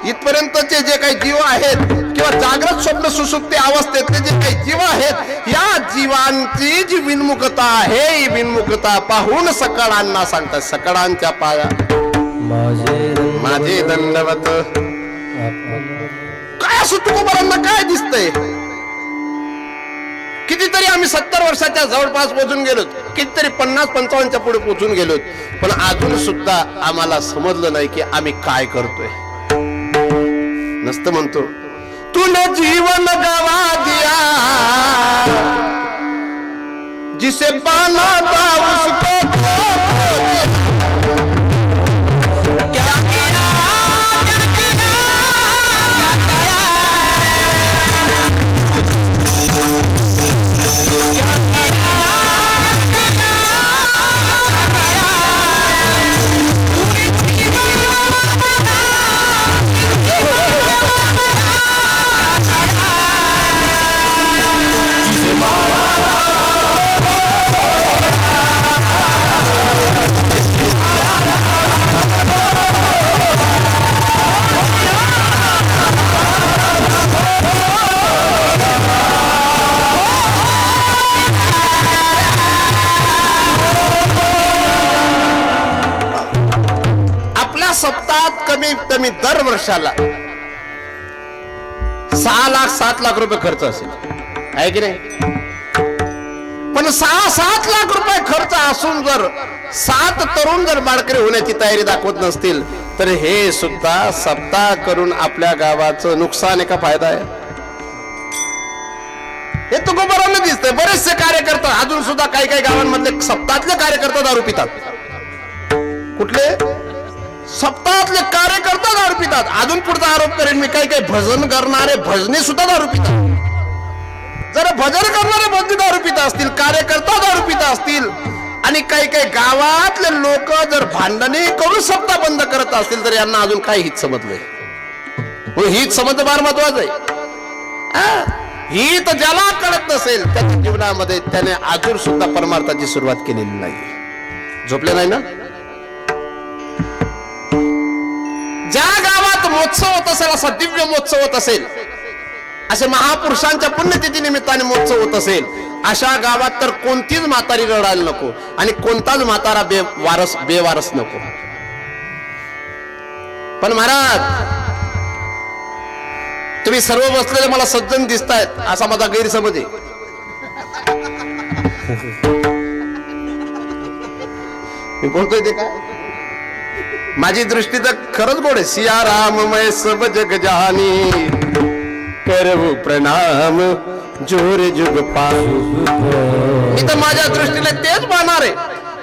इथपर्यंतचे जे काही जीव आहेत किंवा जागृत स्वप्न सुसुप्ती अवस्थेतले जे काही जीव आहेत, या जीवांची जी विन्मुखता आहे, ही विन्मुखता पाहून सकळांना सांगतात, सकळांच्या पाया माझे दंडवत. काय असं तुकोबारांना काय दिसतंय? कितीतरी आम्ही 70 वर्षाच्या जवळपास पोहोचून गेलोत, कितीतरी 50-55च्या पुढे पोहोचून गेलोत, पण अजून सुद्धा आम्हाला समजलं नाही की आम्ही काय करतोय. नसतं म्हणतो तूने जीवन गवा दिया जिसे पाना था उसको कमीत कमी दर वर्षाला 6 लाख 7 लाख रुपये खर्च असेल, आहे की नाही? पण 6-7 लाख रुपये खर्च असून जर 7 तरुण जर माळकरी होण्याची तयारी दाखवत नसतील तर हे सुद्धा सप्ताह करून आपल्या गावाचं नुकसान आहे का फायदा आहे? हे तुकोबारांना दिसतंय. बरेचसे कार्यकर्ता अजून सुद्धा काही काही गावांमधले सप्ताहातले कार्यकर्ता दारू पितात. कुठले? सप्ताहातले कार्यकर्ता दारू पितात. अजून पुढचा आरोप करेन मी, काही काही भजन करणारे भजनी सुद्धा दारू पितात. जर भजन करणारे भजनी दारू पित असतील, कार्यकर्ता दारू पित असतील आणि काही काही गावातले लोक जर भांडणे करून सप्ताह बंद करत असतील तर यांना अजून काय हित समजलंय? हित समजणं फार महत्वाचं आहे. हित ज्याला कळत नसेल त्याच्या जीवनामध्ये त्याने अजून सुद्धा परमार्थाची सुरुवात केलेली नाही. झोपले नाही ना? ज्या गावात महोत्सव होत असेल, असा दिव्य महोत्सव होत असेल, असे महापुरुषांच्या पुण्यतिथी निमित्ताने महोत्सव होत असेल, अशा गावात तर कोणतीच म्हातारी रडायला नको आणि कोणताच म्हातारा बेवारस नको. पण महाराज, तुम्ही सर्व बसलेले मला सज्जन दिसतायत असा माझा गैरसमज आहे. मी बोलतोय ते काय? माझी दृष्टी तर खरंच गोड आहे. सिया राम मैं सब जग जानी करवू प्रणाम जोर जुग पाहू. मी तर माझ्या दृष्टीने तेच पाहणार आहे.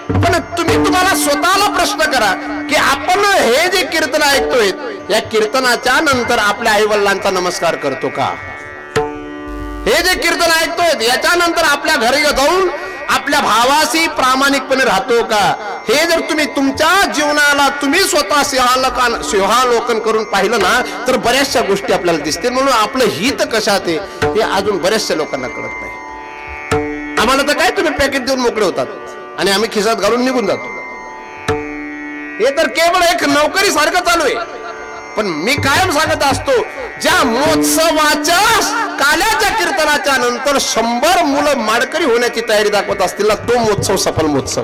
पण तुम्हाला स्वतःला प्रश्न करा की आपण हे जे कीर्तन ऐकतोय, या कीर्तनाच्या नंतर आपल्या आई वडिलांचा नमस्कार करतो का? हे जे कीर्तन ऐकतोय याच्या नंतर आपल्या घरी जाऊन आपल्या भावाशी प्रामाणिकपणे राहतो का? हे जर तुम्ही तुमच्या जीवनाला तुम्ही स्वतः सिंहावलोकन करून पाहिलं ना तर बऱ्याचशा गोष्टी आपल्याला दिसतील. म्हणून आपलं हित कशात आहे हे अजून बऱ्याचशा लोकांना कळत नाही. आम्हाला तर काय तुम्ही पॅकेट देऊन मोकळे होतात आणि आम्ही खिशात घालून निघून जातो. हे तर केवळ एक नोकरी सारखं चालू आहे. पण मी कायम सांगत असतो, ज्या महोत्सवाच्या काल्याच्या कीर्तनाच्या नंतर 100 मुलं माळकरी होण्याची तयारी दाखवत असतील ना, तो महोत्सव सफल महोत्सव.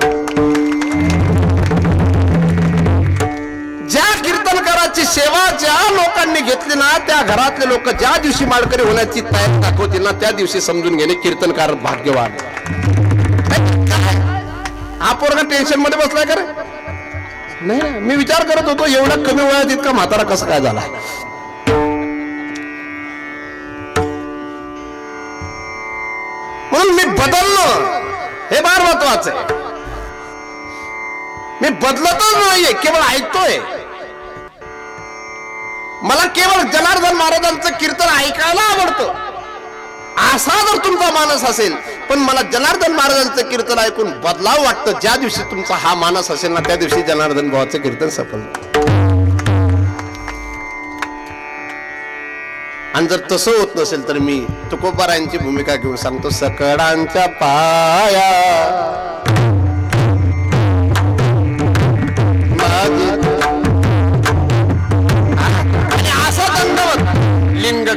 ज्या कीर्तनकाराची सेवा ज्या लोकांनी घेतली ना, त्या घरातले लोक ज्या दिवशी माळकरी होण्याची तयारी दाखवतील ना, त्या दिवशी समजून घेणे कीर्तनकार भाग्यवान. हा पोरगा टेन्शन मध्ये बसलाय का रे? नाही, मी विचार करत होतो एवढा कमी वयात इतका म्हातारा कसा काय झाला. म्हणून मी बदललो, हे फार महत्वाचं आहे. मी बदलतच नाहीये, केवळ ऐकतोय. मला केवळ जनार्दन महाराजांचं कीर्तन ऐकायला आवडतं असा जर तुमचा मानस असेल, पण मला जनार्दन महाराजांचं कीर्तन ऐकून बदलाव वाटतं. ज्या दिवशी तुमचा हा मानस असेल ना, त्या दिवशी जनार्दन भावाचं कीर्तन सफल. आणि जर तसं होत नसेल तर मी तुकोबारायांची भूमिका घेऊन सांगतो. सकळांच्या पाया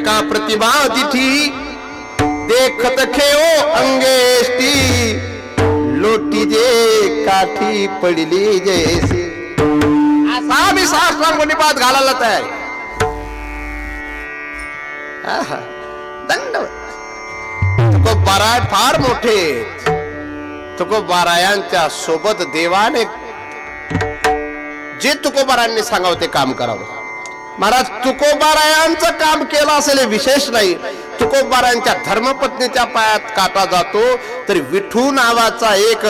का प्रतिमा तिथी देखत खेओ अंगेष्टी लोटी जे काठी पडली जैसी असा मी सहस्रांगोनीपात घालायला तयार आहे। दंडवत तुकोबाराय फार मोठे तुकोबारायांच्या सोबत देवाने जे तुकोबारांनी सांगावं ते काम करावं। महाराज तुकोबारायांचं काम केलं असेल हे विशेष नाही। तुकोबारायांच्या धर्मपत्नीच्या पायात काटा जातो तरी विठू नावाचा एक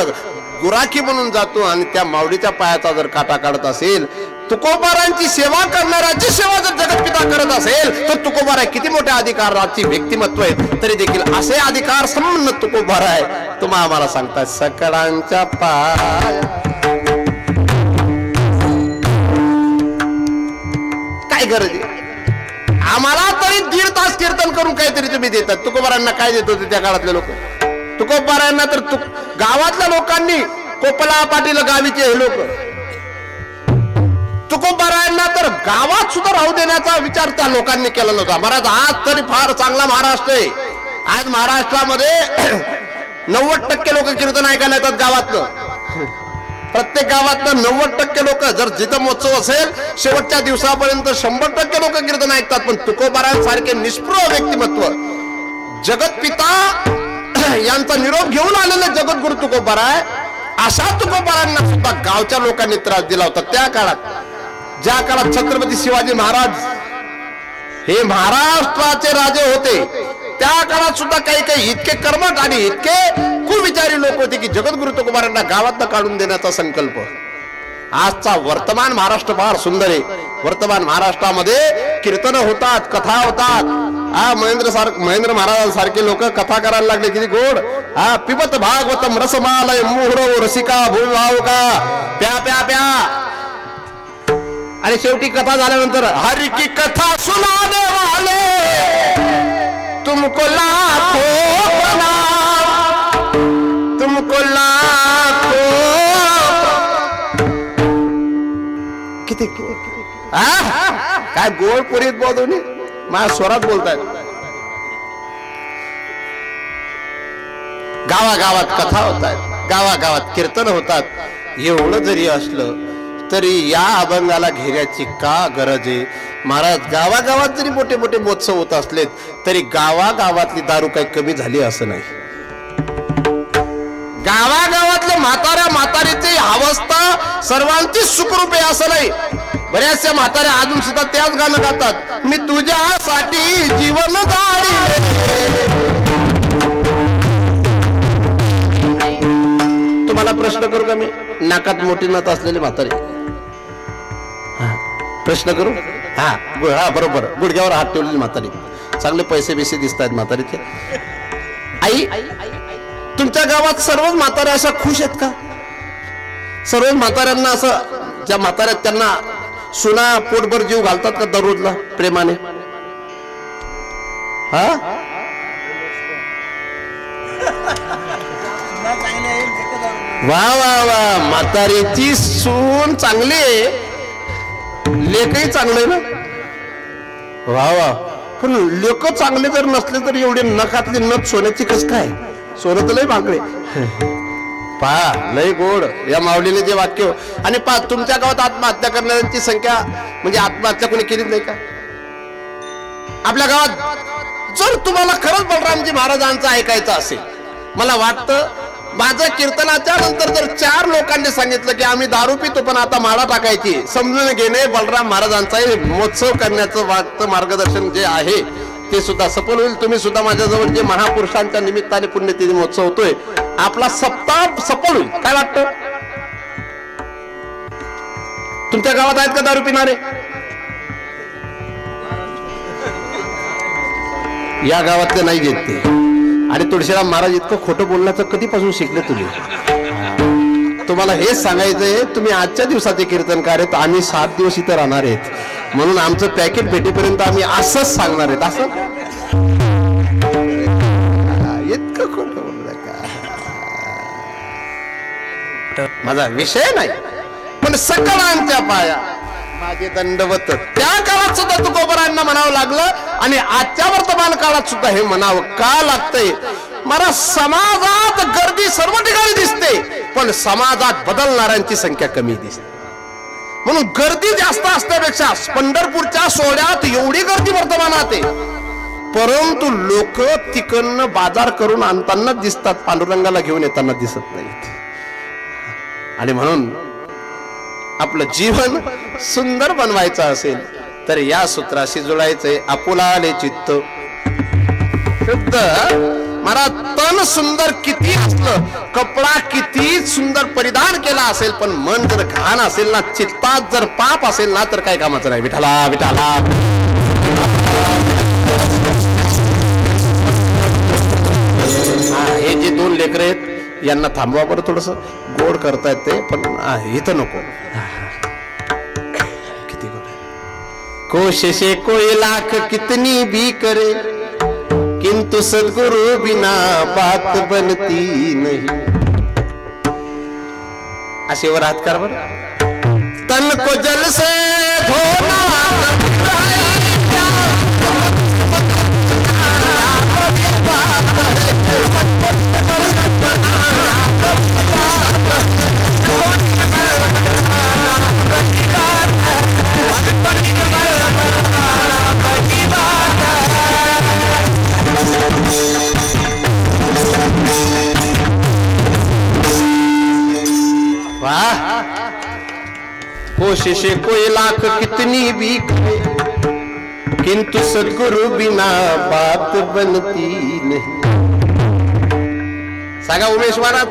गुराखी म्हणून जातो आणि त्या माऊलीच्या पायाचा जर काटा काढत असेल, तुकोबारांची सेवा करणाऱ्याची सेवा जर जगतपिता करत असेल तर तुकोबारा किती मोठ्या अधिकाराची व्यक्तिमत्व आहे। तरी देखील असे अधिकार संपन्न तुकोबारा आहे। तुम्हा आम्हाला सांगताय सकळांच्या पाया काय गरज आहे आम्हाला? तरी 1.5 तास कीर्तन करून काहीतरी तुम्ही देतात। तुकोबारांना काय देत होते त्या काळातले लोक? तुकोबारांना तर गावातल्या लोकांनी, कोपला पाटील गावीचे हे लोक, तुकोबारांना तर गावात सुद्धा राहू देण्याचा विचार त्या लोकांनी केला नव्हता। महाराज आज तरी फार चांगला महाराष्ट्र आहे। आज महाराष्ट्रामध्ये 90% लोक कीर्तन ऐकायला येतात गावातलं। प्रत्येक गावातलं 90% लोक, जर जिथं महोत्सव असेल शेवटच्या दिवसापर्यंत 100% लोक कीर्तन ऐकतात। पण तुकोबारांसारखे निष्प्रह व्यक्तिमत्व, जगतपिता यांचा निरोप घेऊन आलेले जगद्गुरु तुकोबारा आहे। अशा तुकोबारांना सुद्धा गावच्या लोकांनी त्रास दिला होता त्या काळात। ज्या काळात छत्रपती शिवाजी महाराज हे महाराष्ट्राचे राजे होते त्या काळात सुद्धा काही काही इतके कर्मठ आणि इतके कुविचारी लोक होते की जगद्गुरु तुकोबारांना गावात काढून देण्याचा संकल्प। आजचा वर्तमान महाराष्ट्र फार सुंदर आहे। वर्तमान महाराष्ट्रामध्ये कीर्तन होतात, कथा होतात। महेंद्र महाराजांसारखे लोक कथा करायला लागले, किती गोड। पिबत भागवतम रसमालय मुहुर रसिका भूभाव का प्या प्या प्या। आणि शेवटी कथा झाल्यानंतर हरि की कथा सुनाने वाले तुमको लाखों प्रणाम, तुमको लाखों। किती काय गोड पुरीत बोलून माझ्या स्वरात बोलतायत। गावागावात कथा होतात, गावागावात कीर्तन होतात। एवढं जरी असलं तरी या अभंगाला घेण्याची का गरज आहे? महाराज गावागावात जरी मोठे मोठे महोत्सव होत असलेत तरी गावागावातली दारू काही कमी झाली असं नाही। गावागावातल्या म्हाताऱ्या म्हातारीची अवस्था सर्वांची सुखरूप आहे असं नाही। बऱ्याचशा म्हाताऱ्या अजून सुद्धा त्याच गाणं गातात, मी तुझ्यासाठी जीवन गाडी। तुम्हाला प्रश्न करू का मी? नाकात मोठी नथ असलेली म्हातारी प्रश्न करू? हा बरोबर, गुडघ्यावर हात ठेवलेली म्हातारी, चांगले पैसे बिसे दिसत आहेत म्हातारीचे। आई, तुमच्या गावात सर्वच म्हाताऱ्या अशा खुश आहेत का? सर्व म्हाताऱ्यांना असं, ज्या म्हाताऱ्यात त्यांना सुना पोटभर जीव घालतात का दररोजला प्रेमाने? हा वा वा वा, म्हातारीची सून चांगली आहे, लेकही चांगले ना? वा वा, पण लेक चांगले जर नसले तर एवढे नखातली नथ सोन्याची कस काय? सोनं तर लय मागणे। पहा लय गोड या माऊलीने जे वाक्य। आणि पहा तुमच्या गावात आत्महत्या करणाऱ्यांची संख्या, म्हणजे आत्महत्या कोणी केलीच नाही का आपल्या गावात? जर तुम्हाला खरंच बलरामजी महाराजांचं ऐकायचं असेल, मला वाटतं माझ्या कीर्तनाच्या नंतर जर 4 लोकांनी सांगितलं की आम्ही दारू पितो पण आता माळा टाकायची, समजून घेणे बलराम महाराजांचा महोत्सव करण्याचं वाटतं मार्गदर्शन जे आहे ते सुद्धा सफल होईल। तुम्ही सुद्धा माझ्याजवळ जे महापुरुषांच्या निमित्ताने पुण्यतिथी महोत्सव होतोय आपला सप्ताह सफल होईल। काय वाटतं? तुमच्या गावात आहेत का दारू पिणारे? या गावातले नाही घेत ते। आणि तुळशीराम महाराज इतकं खोटं बोलण्याचं कधीपासून शिकले तुम्ही? तुम्हाला हेच सांगायचंय, तुम्ही आजच्या दिवसाचे कीर्तनकार आहेत, आम्ही 7 दिवस इथं राहणार आहेत, म्हणून आमचं पॅकेट भेटेपर्यंत आम्ही असंच सांगणार आहेत। असं इतकं खोटं बोललं का? माझा विषय नाही, पण सकळांच्या पाया माझे दंडवत। त्या काळात सुद्धा तुकोबारांना म्हणावं लागलं आणि आजच्या वर्तमान काळात सुद्धा हे म्हणावं का लागतंय. मला समाजात गर्दी सर्व ठिकाणी दिसते, पण समाजात बदलणाऱ्यांची संख्या कमी दिसते. म्हणून गर्दी जास्त असण्यापेक्षा पंढरपूरच्या सोहळ्यात एवढी गर्दी वर्तमानात आहे, परंतु लोक तिकडनं बाजार करून आणताना दिसतात, पांडुरंगाला घेऊन येताना दिसत नाहीत. आणि म्हणून आपलं जीवन सुंदर बनवायचं असेल तर या सूत्राशी जुळायचंय. आपुलाले चित्त शुद्ध. मला तन सुंदर किती असलं, कपडा किती सुंदर परिधान केला असेल, पण मन जर घाण असेल ना, चित्तात जर पाप असेल ना, तर काय कामाचं नाही. विठाला विठाला. हे जे दोन लेकर आहेत यांना थांबवा बरं, थोडस गोड करतायत ते, पण इथं नको. किती गोड. कोशिशे कोई लाख कितनी भी करे, किंतु सद्गुरु बिना बात बनती नहीं. असे वर हात कर बर. तन को जल से धोना कोशिशे कोई लाख कितनी भी करे, किंतु सद्गुरु बिना बात बनती नहीं. सांगा उमेश महाराज.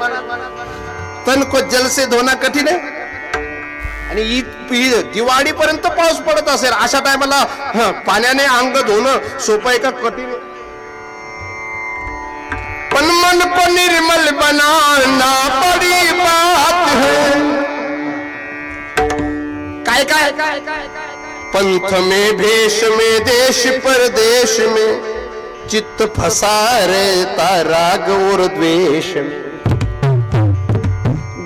तन को जल से धोना कठीण आहे, आणि दिवाळी पर्यंत पाऊस पडत असेल, अशा टायमाला पाण्याने अंग धुणं सोपं आहे का कठीण आहे. पण मन को निर्मल बनाना बड़ी बात है. काय काय पंथ में भेष में देश परदेश में चित्त फंसा रहता राग और द्वेष में.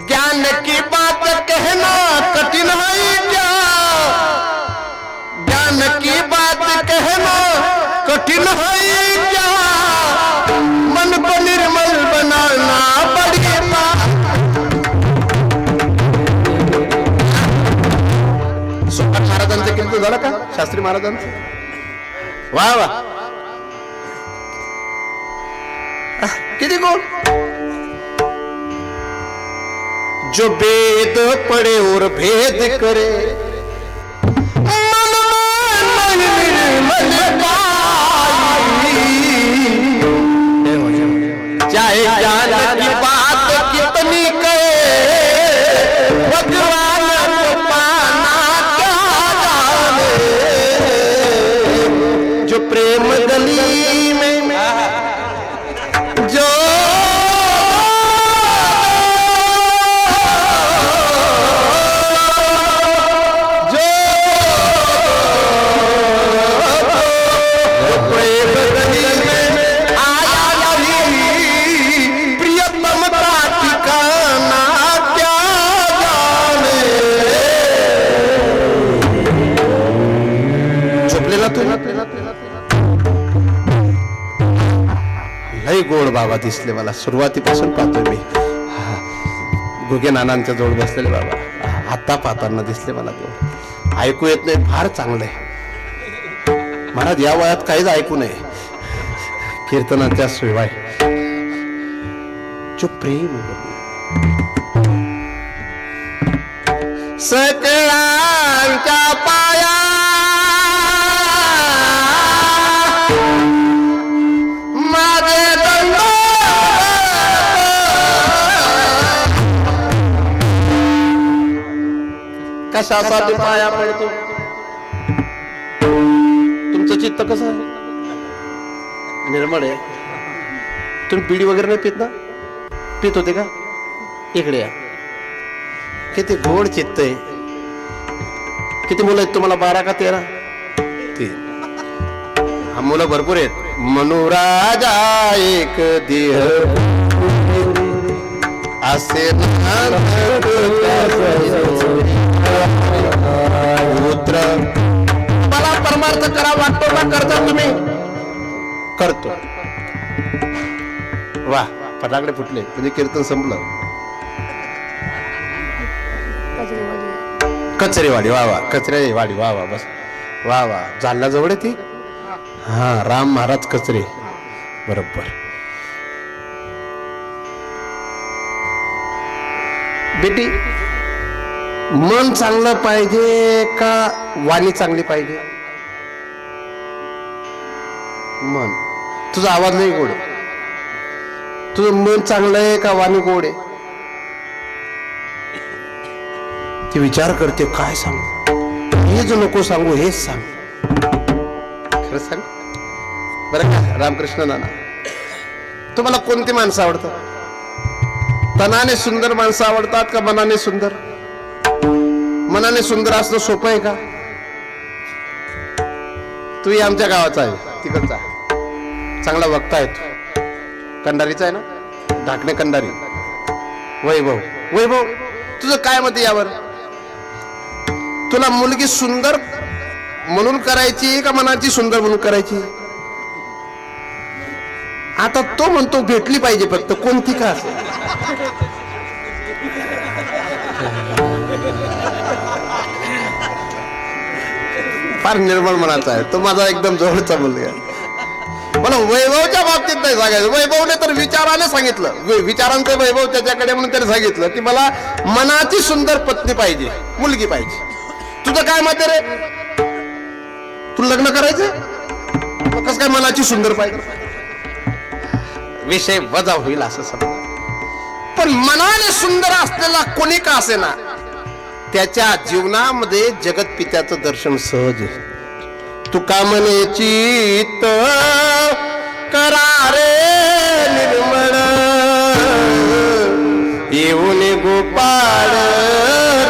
ज्ञान की बात कहना कठिन है क्या, ज्ञान की बात कहना कठिन है क्या, मन को निर्मल बनाना बड़ी बात. सुभाष महाराजांचं कीर्तन झालं का, शास्त्री महाराजांचं. वा वा, किती गोड. जो वेद पढ़े और भेद करे, मन चाहे ज्ञान की बात कितनी कहे, भगवान को पाना क्या जाने. जो प्रेम गली में जो लय गोड बाबा दिसले मला. सुरुवातीपासून पाहतोय मी. गुगे नानांच्या जवळ बसलेले बाबा आता पाहताना दिसले मला. गोड ऐकू येत नाही, फार चांगलंय महाराज. या वयात काहीच ऐकू नये कीर्तनाच्या शिवाय. जो प्रेम सकळांच्या पाया कशासाठी पाया पडतो. तुमचं चित्त कसं आहे, निर्मळ आहे. तुम्ही बिडी वगैरे नाही पित ना, पित होते का. इकडे या. किती गोड चित्त आहे. किती मुलं आहेत तुम्हाला, 12 का 13. हा मुलं भरपूर आहेत. मनुराजा एक देह असे पुत्र मला परम परमार्थ करा वाटतो का करता तुम्ही? करतो. वा, फटाकडे फुटले म्हणजे कीर्तन संपलं. कचरेवाडी, वा वा, कचरेवाडी, वा वा, बस वा वा. जालना जवळ आहे ती. हा, राम महाराज कचरे, बरोबर. बेटी, मन चांगलं पाहिजे का वाणी चांगली पाहिजे? मन. तुझा आवाज नाही गोड. तुझं मन चांगलं आहे का वाणी गोड आहे? ती विचार करते, काय सांगू, हेच नको सांगू, हेच सांग. खरं सांग बरं का रामकृष्ण नाना, तुम्हाला कोणती माणसं आवडतात? तनाने सुंदर माणसं आवडतात का मनाने सुंदर? मनाने सुंदर असणं सोपं आहे का? तूही आमच्या गावाचा आहे, तिकडचा, चांगला वक्ता आहे. कंडारीचा आहे ना, ढाकणे कंडारी. वैभव, वैभव, तुझं काय मत यावर? तुला मुलगी सुंदर म्हणून करायची का मनाची सुंदर म्हणून करायची? आता तो म्हणतो भेटली पाहिजे, फक्त कोणती का असेल. फार निर्मळ मनाचा आहे तो, माझा एकदम जवळचा मुलगा. मला वैभवच्या बाबतीत नाही सांगायचं. वैभवने तर विचाराने सांगितलं, विचारांचं वैभव त्याच्याकडे म्हणून त्याने सांगितलं की मला मनाची सुंदर पत्नी पाहिजे, मुलगी पाहिजे. तुझं काय मत रे? तू लग्न करायचं कसं काय मनाची सुंदर पाहिजे? विषय वजा होईल असं समजा. पण मनाने सुंदर असलेला कोणी का असेना, त्याच्या जीवनामध्ये जगत पित्याचं दर्शन सहज आहे. तू का म्हणे चित्त करारे निर्मळ, येऊन गोपाळ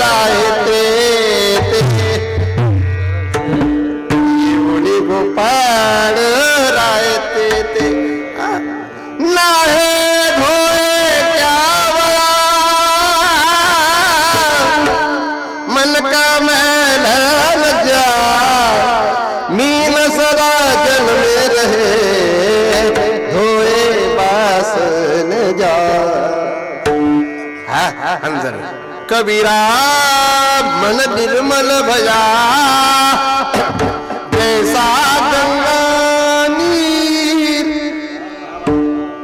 राहते, येऊन गोपाळ राहते ते. नाही भोळे त्यावळा मन का मैलन जा, मीन सदा जन्मे रहे धोए बासन जा. अंदर कबीरा मन निर्मल भया, जैसा गंगा नीर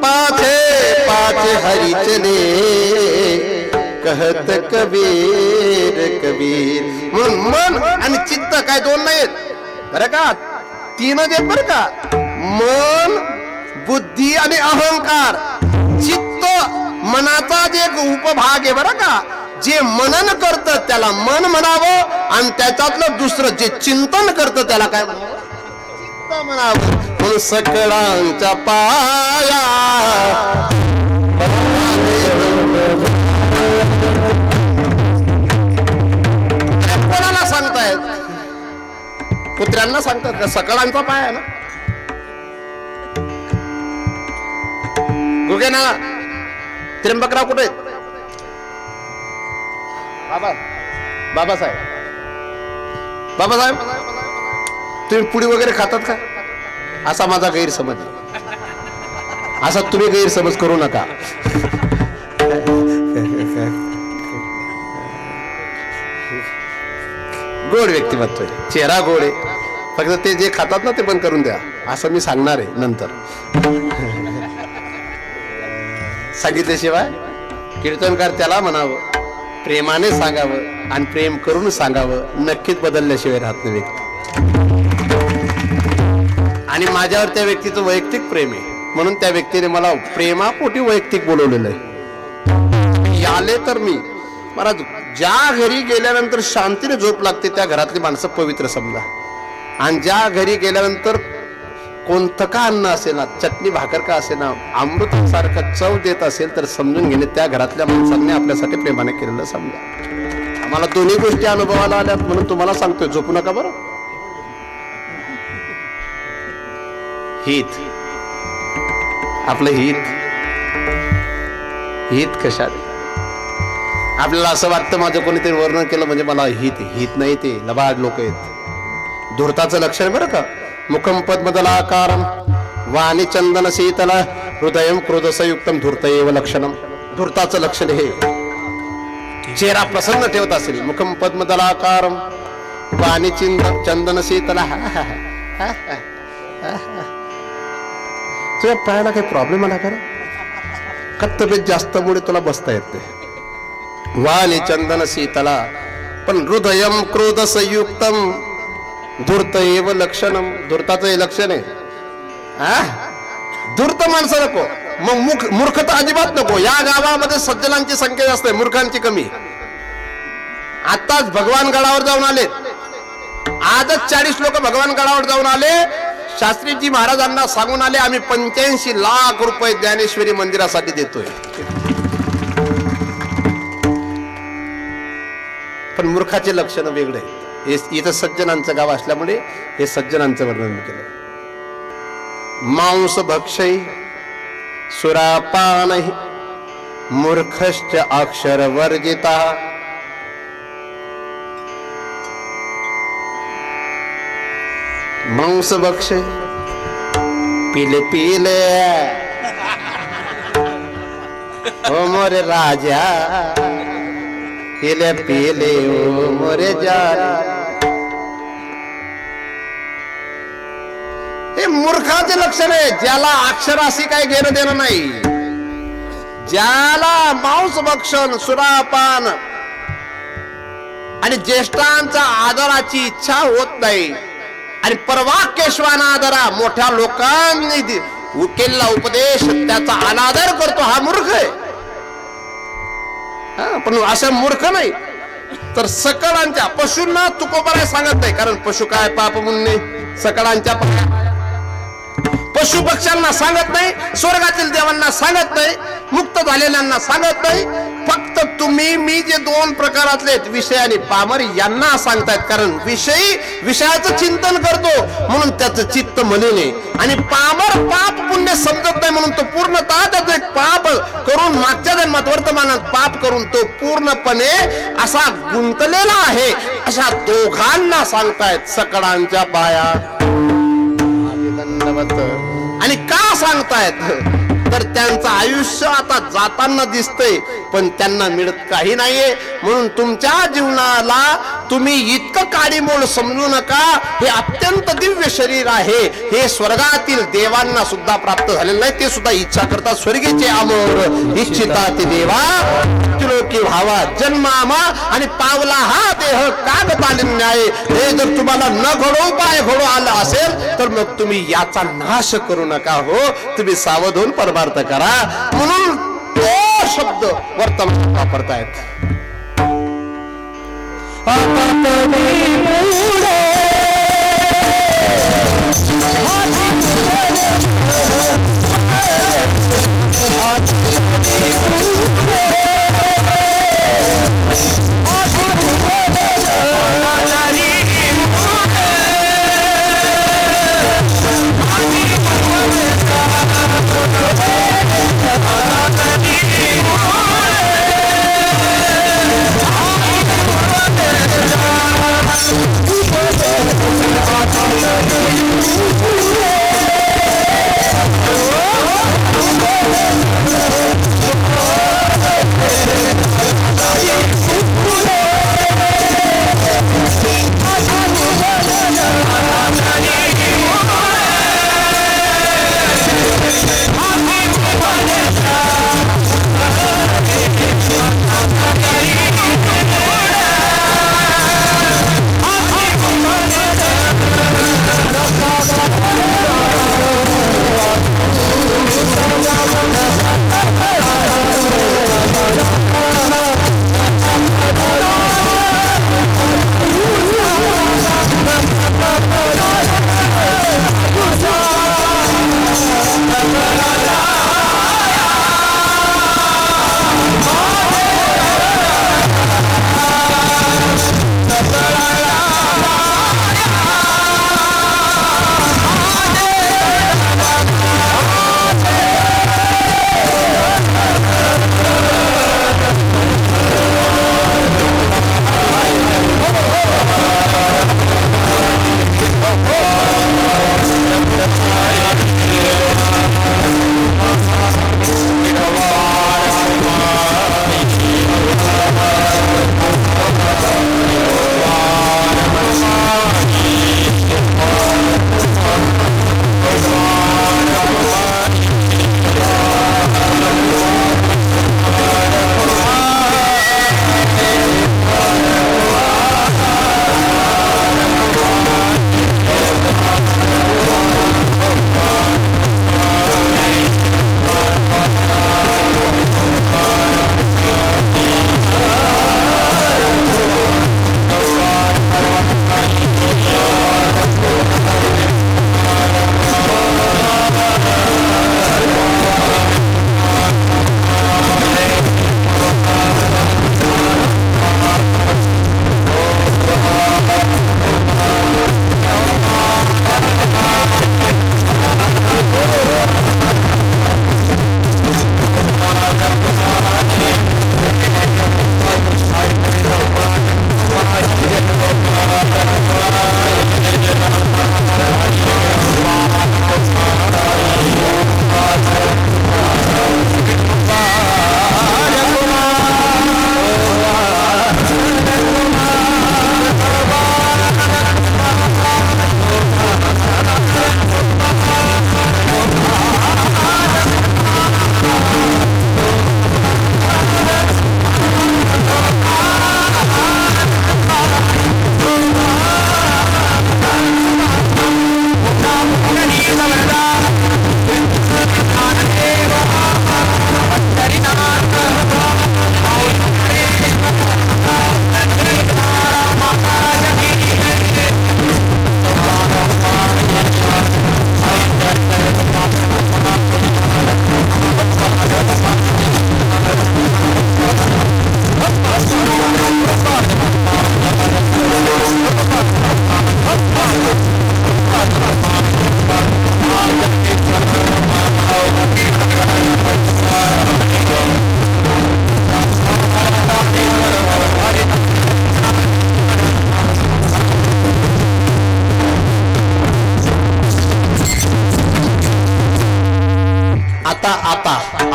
पाछे पाछे हरि चले, कहत कबीर कबीर. मन आणि चित्त काय दोन नाहीत बरं का, तीनच आहेत बरं का. मन, बुद्धी आणि अहंकार. चित्त मनाचा जे एक उपभाग आहे बरं का, जे मनन करतं त्याला मन म्हणावं, आणि त्याच्यातलं दुसरं जे चिंतन करतं त्याला काय म्हणावं? चित्त म्हणावं. म्हणून सकळांच्या पाया कोणाला सांगतायत? कुत्र्यांना सांगतात का? सकळांचा पाय आहे ना. गुगेना त्र्यंबकराव कुठे आहेत? बाबासाहेब, बाबासाहेब तुम्ही पुडी वगैरे खातात का? असा माझा गैरसमज आहे. असा तुम्ही गैरसमज करू नका. गोड व्यक्तिमत्व आहे, चेहरा गोड आहे, फक्त ते जे खातात ना ते बंद करून द्या असं मी सांगणार आहे नंतर. सांगितल्याशिवाय कीर्तनकार त्याला म्हणावं, प्रेमाने सांगावं आणि प्रेम करून सांगावं, नक्कीच बदलल्याशिवाय राहत नाही व्यक्ती. आणि माझ्यावर त्या व्यक्तीचं वैयक्तिक प्रेम आहे, म्हणून त्या व्यक्तीने मला प्रेमापोटी वैयक्तिक बोलवलेलं आहे. याले तर मी महाराज ज्या घरी गेल्यानंतर शांतीने झोप लागते त्या घरातली माणसं पवित्र समजा. आणि ज्या घरी गेल्यानंतर कोणतं का अन्न असेल ना, चटणी भाकर का असेल ना, अमृतासारखं चव देत असेल तर समजून घेणे त्या घरातल्या माणसांनी आपल्यासाठी प्रेमाने केलेलं समजा. आम्हाला दोन्ही गोष्टी अनुभवाला आल्यात म्हणून तुम्हाला सांगतोय, झोपू नका बरं. हित, आपलं हित, हित कशात? आपल्याला असं वाटतं माझं कोणीतरी वर्णन केलं म्हणजे मला हित, हित नाही, ते लबाड लोक आहेत. धूर्ताचं लक्षण बरं का. मुखम पद्मदलाकारम वाणी चंदन शीतला हृदयम क्रोधसयुक्तम धूर्त एव लक्षणम. धूर्ताचं लक्षण हे चेहरा प्रसन्न ठेवत असेल. मुखम पद्मदलाकारम वाणी चंदन शीतला. तुझ्या पायाला काही प्रॉब्लेम आला का तब्येत जास्त मुळे तुला बसता येत नाही. वाणी चंदन शीतला पण हृदयम क्रोध संयुक्तम धूर्त एव लक्षणम. धूर्ताचं हे लक्षण आहे. धूर्त माणसं नको, मग मूर्खता अजिबात नको. या गावामध्ये सज्जनांची संख्या जास्त आहे, मूर्खांची कमी. आताच भगवान गडावर जाऊन आले, आजच 40 लोक भगवान गडावर जाऊन आले. शास्त्रीजी महाराजांना सांगून आले आम्ही 85 लाख रुपये ज्ञानेश्वरी मंदिरासाठी देतोय. पण मूर्खाचे लक्षण वेगळे. इथं सज्जनांचं गाव असल्यामुळे हे सज्जनांचं वर्णन केलं. मांस भक्षय सुरापान मूर्खश्च अक्षर वर्जिता. मांस भक्षय पिले पिले ओ मोरे राजा पिले पिले ओ मोरे जा. हे मूर्खाचे लक्षण आहे. ज्याला अक्षराशी काही घेणं देणं नाही, ज्याला मांस भक्षण सुरापान आणि ज्येष्ठांचा आदराची इच्छा होत नाही आणि परवाक्यश्वाना आदरा मोठ्या लोकांनी केलेला उपदेश त्याचा अनादर करतो, हा मूर्ख आहे. पण असा मूर्ख नाही तर सकळांच्या पशूंना तुकोबराय सांगत नाही, कारण पशु काय पाप मुन्ने सकळांच्या पशु पक्ष्यांना सांगत नाही, स्वर्गातील देवांना सांगत नाही, मुक्त झालेल्यांना सांगत नाही. फक्त तुम्ही मी जे 2 प्रकारातले विषय आणि पामर यांना सांगतायत. कारण विषयाचं चिंतन करतो म्हणून त्याचं चित्त मलिन आहे आणि पामर पाप पुण्य समजत नाही म्हणून तो पूर्णतः त्याचं एक पाप करून मागच्या जन्मात वर्तमानात पाप करून तो पूर्णपणे असा गुंतलेला आहे. अशा दोघांना सांगतायत सकळांच्या पाया. आणि का सांगतायत तर त्यांचं आयुष्य आता जाताना दिसतंय पण त्यांना मिळत काही नाहीये. म्हणून तुमच्या जीवनाला तुम्ही इतकं काडीमोड समजू नका. हे अत्यंत दिव्य शरीर आहे. हे स्वर्गातील देवांना सुद्धा प्राप्त झालेलं नाही. ते सुद्धा इच्छा करतात स्वर्गीचे अमोर इच्छिता ते देवा की व्हावा जन्मामा आणि पावला हा देह कागतालिन्य आहे. हे जर तुम्हाला न घडो पाय घडो आलं असेल तर मग तुम्ही याचा नाश करू नका. हो, तुम्ही सावध होऊन परमार्थ करा. म्हणून तो शब्द वर्तमान वापरतायत. Ooh.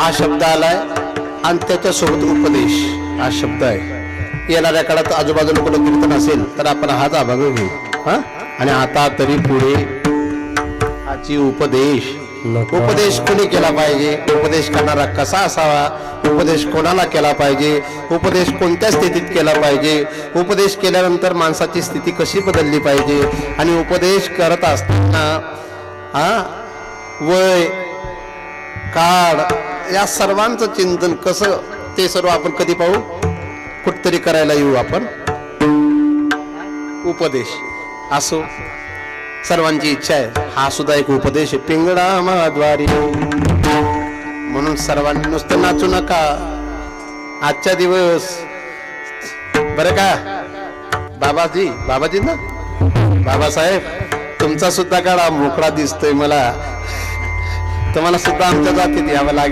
हा शब्द आलाय आणि त्याच्यासोबत उपदेश हा शब्द आहे. येणाऱ्या काळात आजूबाजूला कुठं कीर्तन असेल तर आपण हाच अभंग घेऊ. हा आणि आता तरी पुढे हाची उपदेश. उपदेश कोणी केला पाहिजे, उपदेश करणारा कसा असावा, उपदेश कोणाला केला पाहिजे, उपदेश कोणत्या स्थितीत केला पाहिजे, उपदेश केल्यानंतर माणसाची स्थिती कशी बदलली पाहिजे, आणि उपदेश करत असताना वय काळ या सर्वांचं चिंतन कसं, ते सर्व आपण कधी पाहू, कुठतरी करायला येऊ आपण. उपदेश असो, सर्वांची इच्छा आहे, हा सुद्धा एक उपदेश आहे. पिंगळा महाद्वारी. म्हणून सर्वांनी नुसतं नाचू नका आजच्या दिवस, बरं का बाबाजी ना, बाबासाहेब तुमचा सुद्धा काळा मोकळा दिसतोय मला, तुम्हाला सुद्धा आमच्या जातीत यावं लागेल.